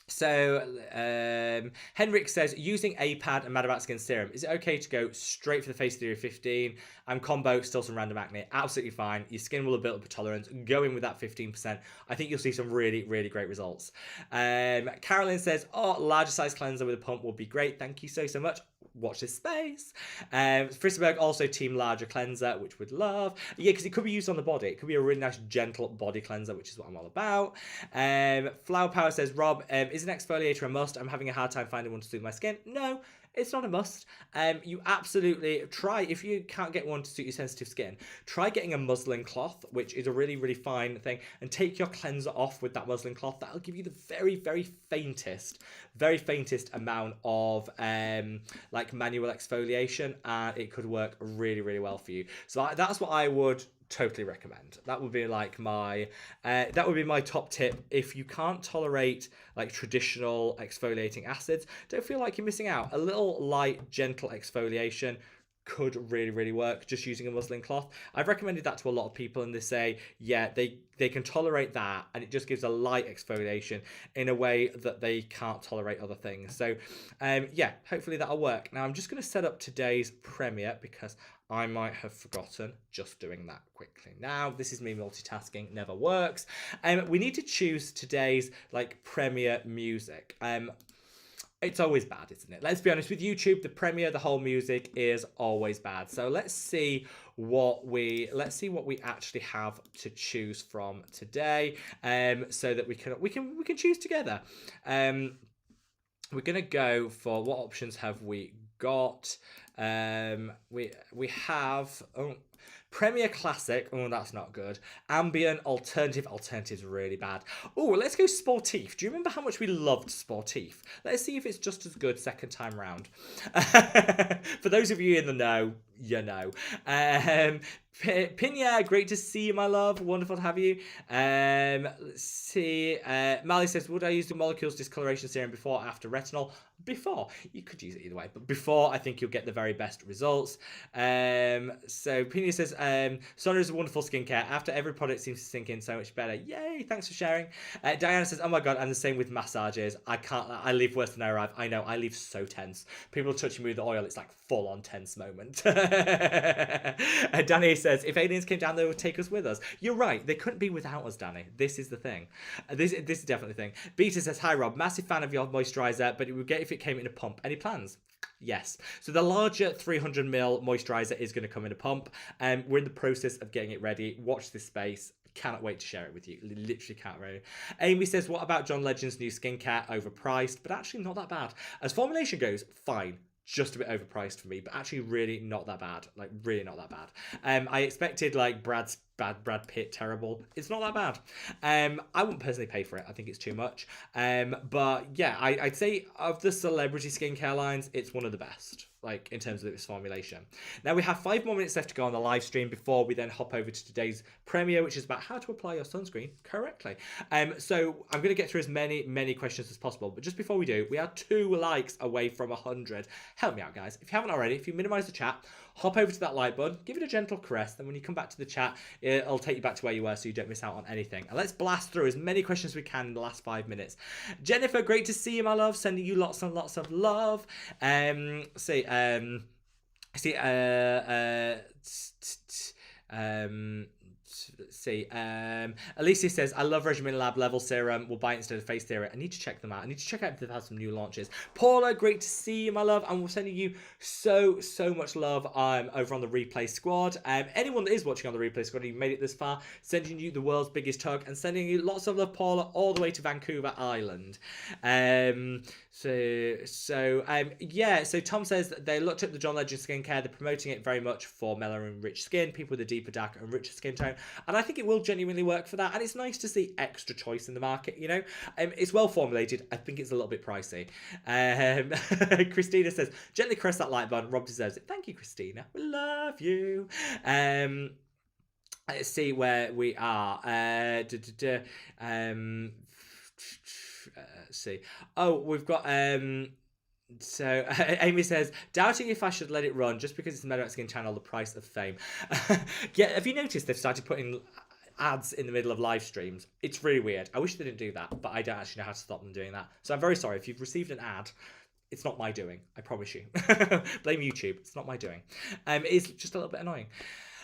So, Henrik says, using A-Pad and Mad About Skin Serum, is it okay to go straight for the Face Theory 15? I'm combo, still some random acne. Absolutely fine. Your skin will have built up a tolerance. Go in with that 15%. I think you'll see some really, really great results. Carolyn says, oh, larger size cleanser with a pump will be great. Thank you so, so much. Watch this space. Fristenberg also team larger cleanser, which we'd love. Yeah, because it could be used on the body. It could be a really nice gentle body cleanser, which is what I'm all about. Flower Power says, Rob, is an exfoliator a must? I'm having a hard time finding one to suit my skin. No, it's not a must. You absolutely try, if you can't get one to suit your sensitive skin, try getting a muslin cloth, which is a really, really fine thing, and take your cleanser off with that muslin cloth. That'll give you the very, very faintest amount of like manual exfoliation, and it could work really, really well for you. So that's what I would totally recommend. That would be like my top tip. If you can't tolerate like traditional exfoliating acids, don't feel like you're missing out. A little light, gentle exfoliation could really, really work, just using a muslin cloth. I've recommended that to a lot of people, and they say, yeah, they can tolerate that, and it just gives a light exfoliation in a way that they can't tolerate other things. So yeah, hopefully that'll work. Now I'm just going to set up today's premiere because I might have forgotten just doing that quickly. Now, this is me multitasking, never works. We need to choose today's like premiere music. It's always bad, isn't it? Let's be honest, with YouTube, the premiere, the whole music is always bad. So let's see what we actually have to choose from today, so that we can choose together. We're gonna go for, what options have we got? We have Premier Classic. Oh, that's not good. Ambient, Alternative. Alternative's really bad. Oh, let's go Sportif. Do you remember how much we loved Sportif? Let's see if it's just as good second time round. For those of you in the know, you know. Pinya, great to see you, my love. Wonderful to have you. Let's see. Mali says, would I use the Molecules Discoloration Serum before or after retinol? Before. You could use it either way, but before, I think you'll get the very best results. So Pinya says, Sona is a wonderful skincare. After every product seems to sink in so much better. Yay, thanks for sharing. Diana says, oh my god, I'm the same with massages. I leave worse than I arrive. I know, I leave so tense. People touching me with the oil, it's like full on tense moment. Danny says, if aliens came down, they would take us with us. You're right, they couldn't be without us, Danny. This is the thing. This is definitely the thing. Beta says, hi Rob, massive fan of your moisturizer, but it would get if it came in a pump. Any plans? Yes. So the larger 300ml moisturizer is going to come in a pump. We're in the process of getting it ready. Watch this space. Cannot wait to share it with you. Literally can't wait. Amy says, what about John Legend's new skincare? Overpriced, but actually not that bad. As formulation goes, fine. Just a bit overpriced for me, but actually really not that bad. Like, really not that bad. I expected, like, Brad Pitt terrible. It's not that bad. I wouldn't personally pay for it. I think it's too much. But yeah, I'd say of the celebrity skincare lines, it's one of the best, like in terms of its formulation. Now we have 5 more minutes left to go on the live stream before we then hop over to today's premiere, which is about how to apply your sunscreen correctly. So I'm going to get through as many questions as possible, but just before we do, we are 2 likes away from 100. Help me out, guys. If you haven't already, if you minimize the chat, hop over to that like button, give it a gentle caress, then when you come back to the chat, it'll take you back to where you were so you don't miss out on anything. And let's blast through as many questions as we can in the last 5 minutes. Jennifer, great to see you, my love. Sending you lots and lots of love. Let's see. Alicia says, I love Regimen Lab Level Serum. We'll buy it instead of Face Theory. I need to check them out. I need to check out if they've had some new launches. Paula, great to see you, my love. And we're sending you so much love over on the Replay Squad. Anyone that is watching on the Replay Squad, you've made it this far, sending you the world's biggest hug and sending you lots of love, Paula, all the way to Vancouver Island. So Tom says that they looked at the John Legend skincare. They're promoting it very much for melanin-rich skin, people with a deeper, darker, and richer skin tone. And I think it will genuinely work for that. And it's nice to see extra choice in the market, you know. It's well formulated. I think it's a little bit pricey. Christina says, gently caress that like button. Rob deserves it. Thank you, Christina. We love you. Let's see where we are. Let's see. Oh, we've got so Amy says, doubting if I should let it run just because it's a Meadow Skin channel, the price of fame. Yeah, have you noticed they've started putting, ads in the middle of live streams. It's really weird. I wish they didn't do that, but I don't actually know how to stop them doing that. So I'm very sorry if you've received an ad. It's not my doing, I promise you. Blame YouTube. It's not my doing. It is just a little bit annoying.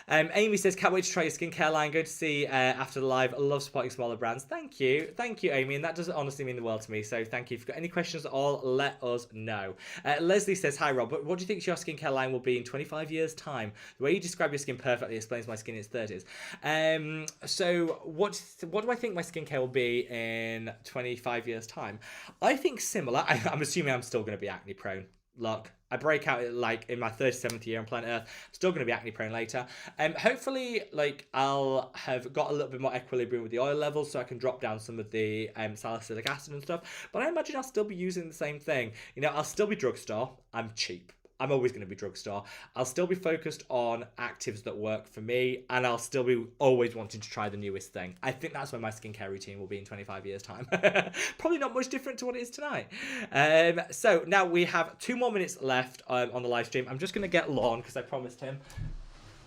Amy says, can't wait to try your skincare line. Go to see after the live. I love supporting smaller brands. Thank you, Amy, and that does honestly mean the world to me. So thank you. If you've got any questions at all, let us know. Leslie says, hi Rob, what do you think your skincare line will be in 25 years time? The way you describe your skin perfectly explains my skin in its 30s. So what do I think my skincare will be in 25 years time? I think similar. I'm assuming I'm still going to be acne prone. Look, I break out like in my 37th year on planet Earth. I'm still going to be acne prone later. Hopefully, like I'll have got a little bit more equilibrium with the oil levels, so I can drop down some of the salicylic acid and stuff. But I imagine I'll still be using the same thing. You know, I'll still be drugstore. I'm cheap. I'm always going to be drugstore. I'll still be focused on actives that work for me, and I'll still be always wanting to try the newest thing. I think that's where my skincare routine will be in 25 years' time. Probably not much different to what it is tonight. So now we have 2 more minutes left on the live stream. I'm just going to get Lorne because I promised him.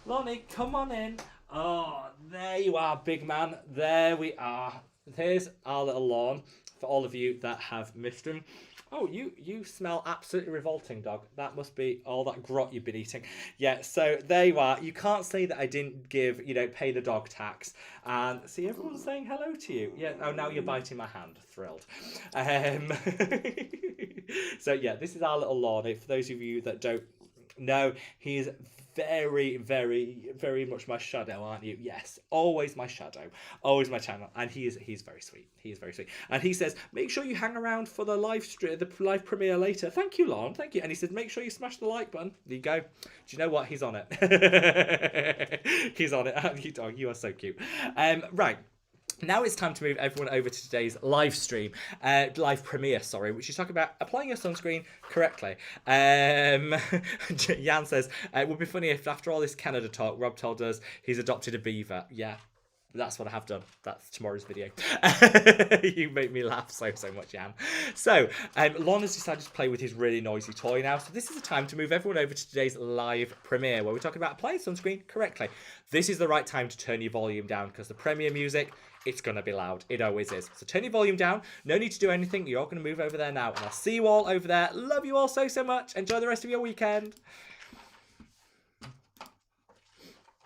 Lonnie, come on in. Oh, there you are, big man. There we are. Here's our little Lorne for all of you that have missed him. Oh, you smell absolutely revolting, dog. That must be all that grot you've been eating. Yeah, so there you are. You can't say that I didn't give, pay the dog tax. And see, everyone's saying hello to you. Yeah, oh, now you're biting my hand. Thrilled. So, yeah, this is our little Lorne. For those of you that don't know, he is very, very, very much my shadow, aren't you? Yes, always my shadow, always my channel, and he's very sweet. He is very sweet, and he says, make sure you hang around for the live premiere later. Thank you, Lon. Thank you. And he says, make sure you smash the like button. There you go. Do you know what? He's on it. He's on it. You are so cute. Right. Now it's time to move everyone over to today's live stream, live premiere, which is talking about applying your sunscreen correctly. Jan says, it would be funny if after all this Canada talk, Rob told us he's adopted a beaver. Yeah, that's what I have done. That's tomorrow's video. You make me laugh so much, Jan. So, Lon has decided to play with his really noisy toy now. So this is the time to move everyone over to today's live premiere, where we're talking about applying sunscreen correctly. This is the right time to turn your volume down, because the premiere music, it's going to be loud. It always is. So turn your volume down. No need to do anything. You're all going to move over there now. And I'll see you all over there. Love you all so much. Enjoy the rest of your weekend.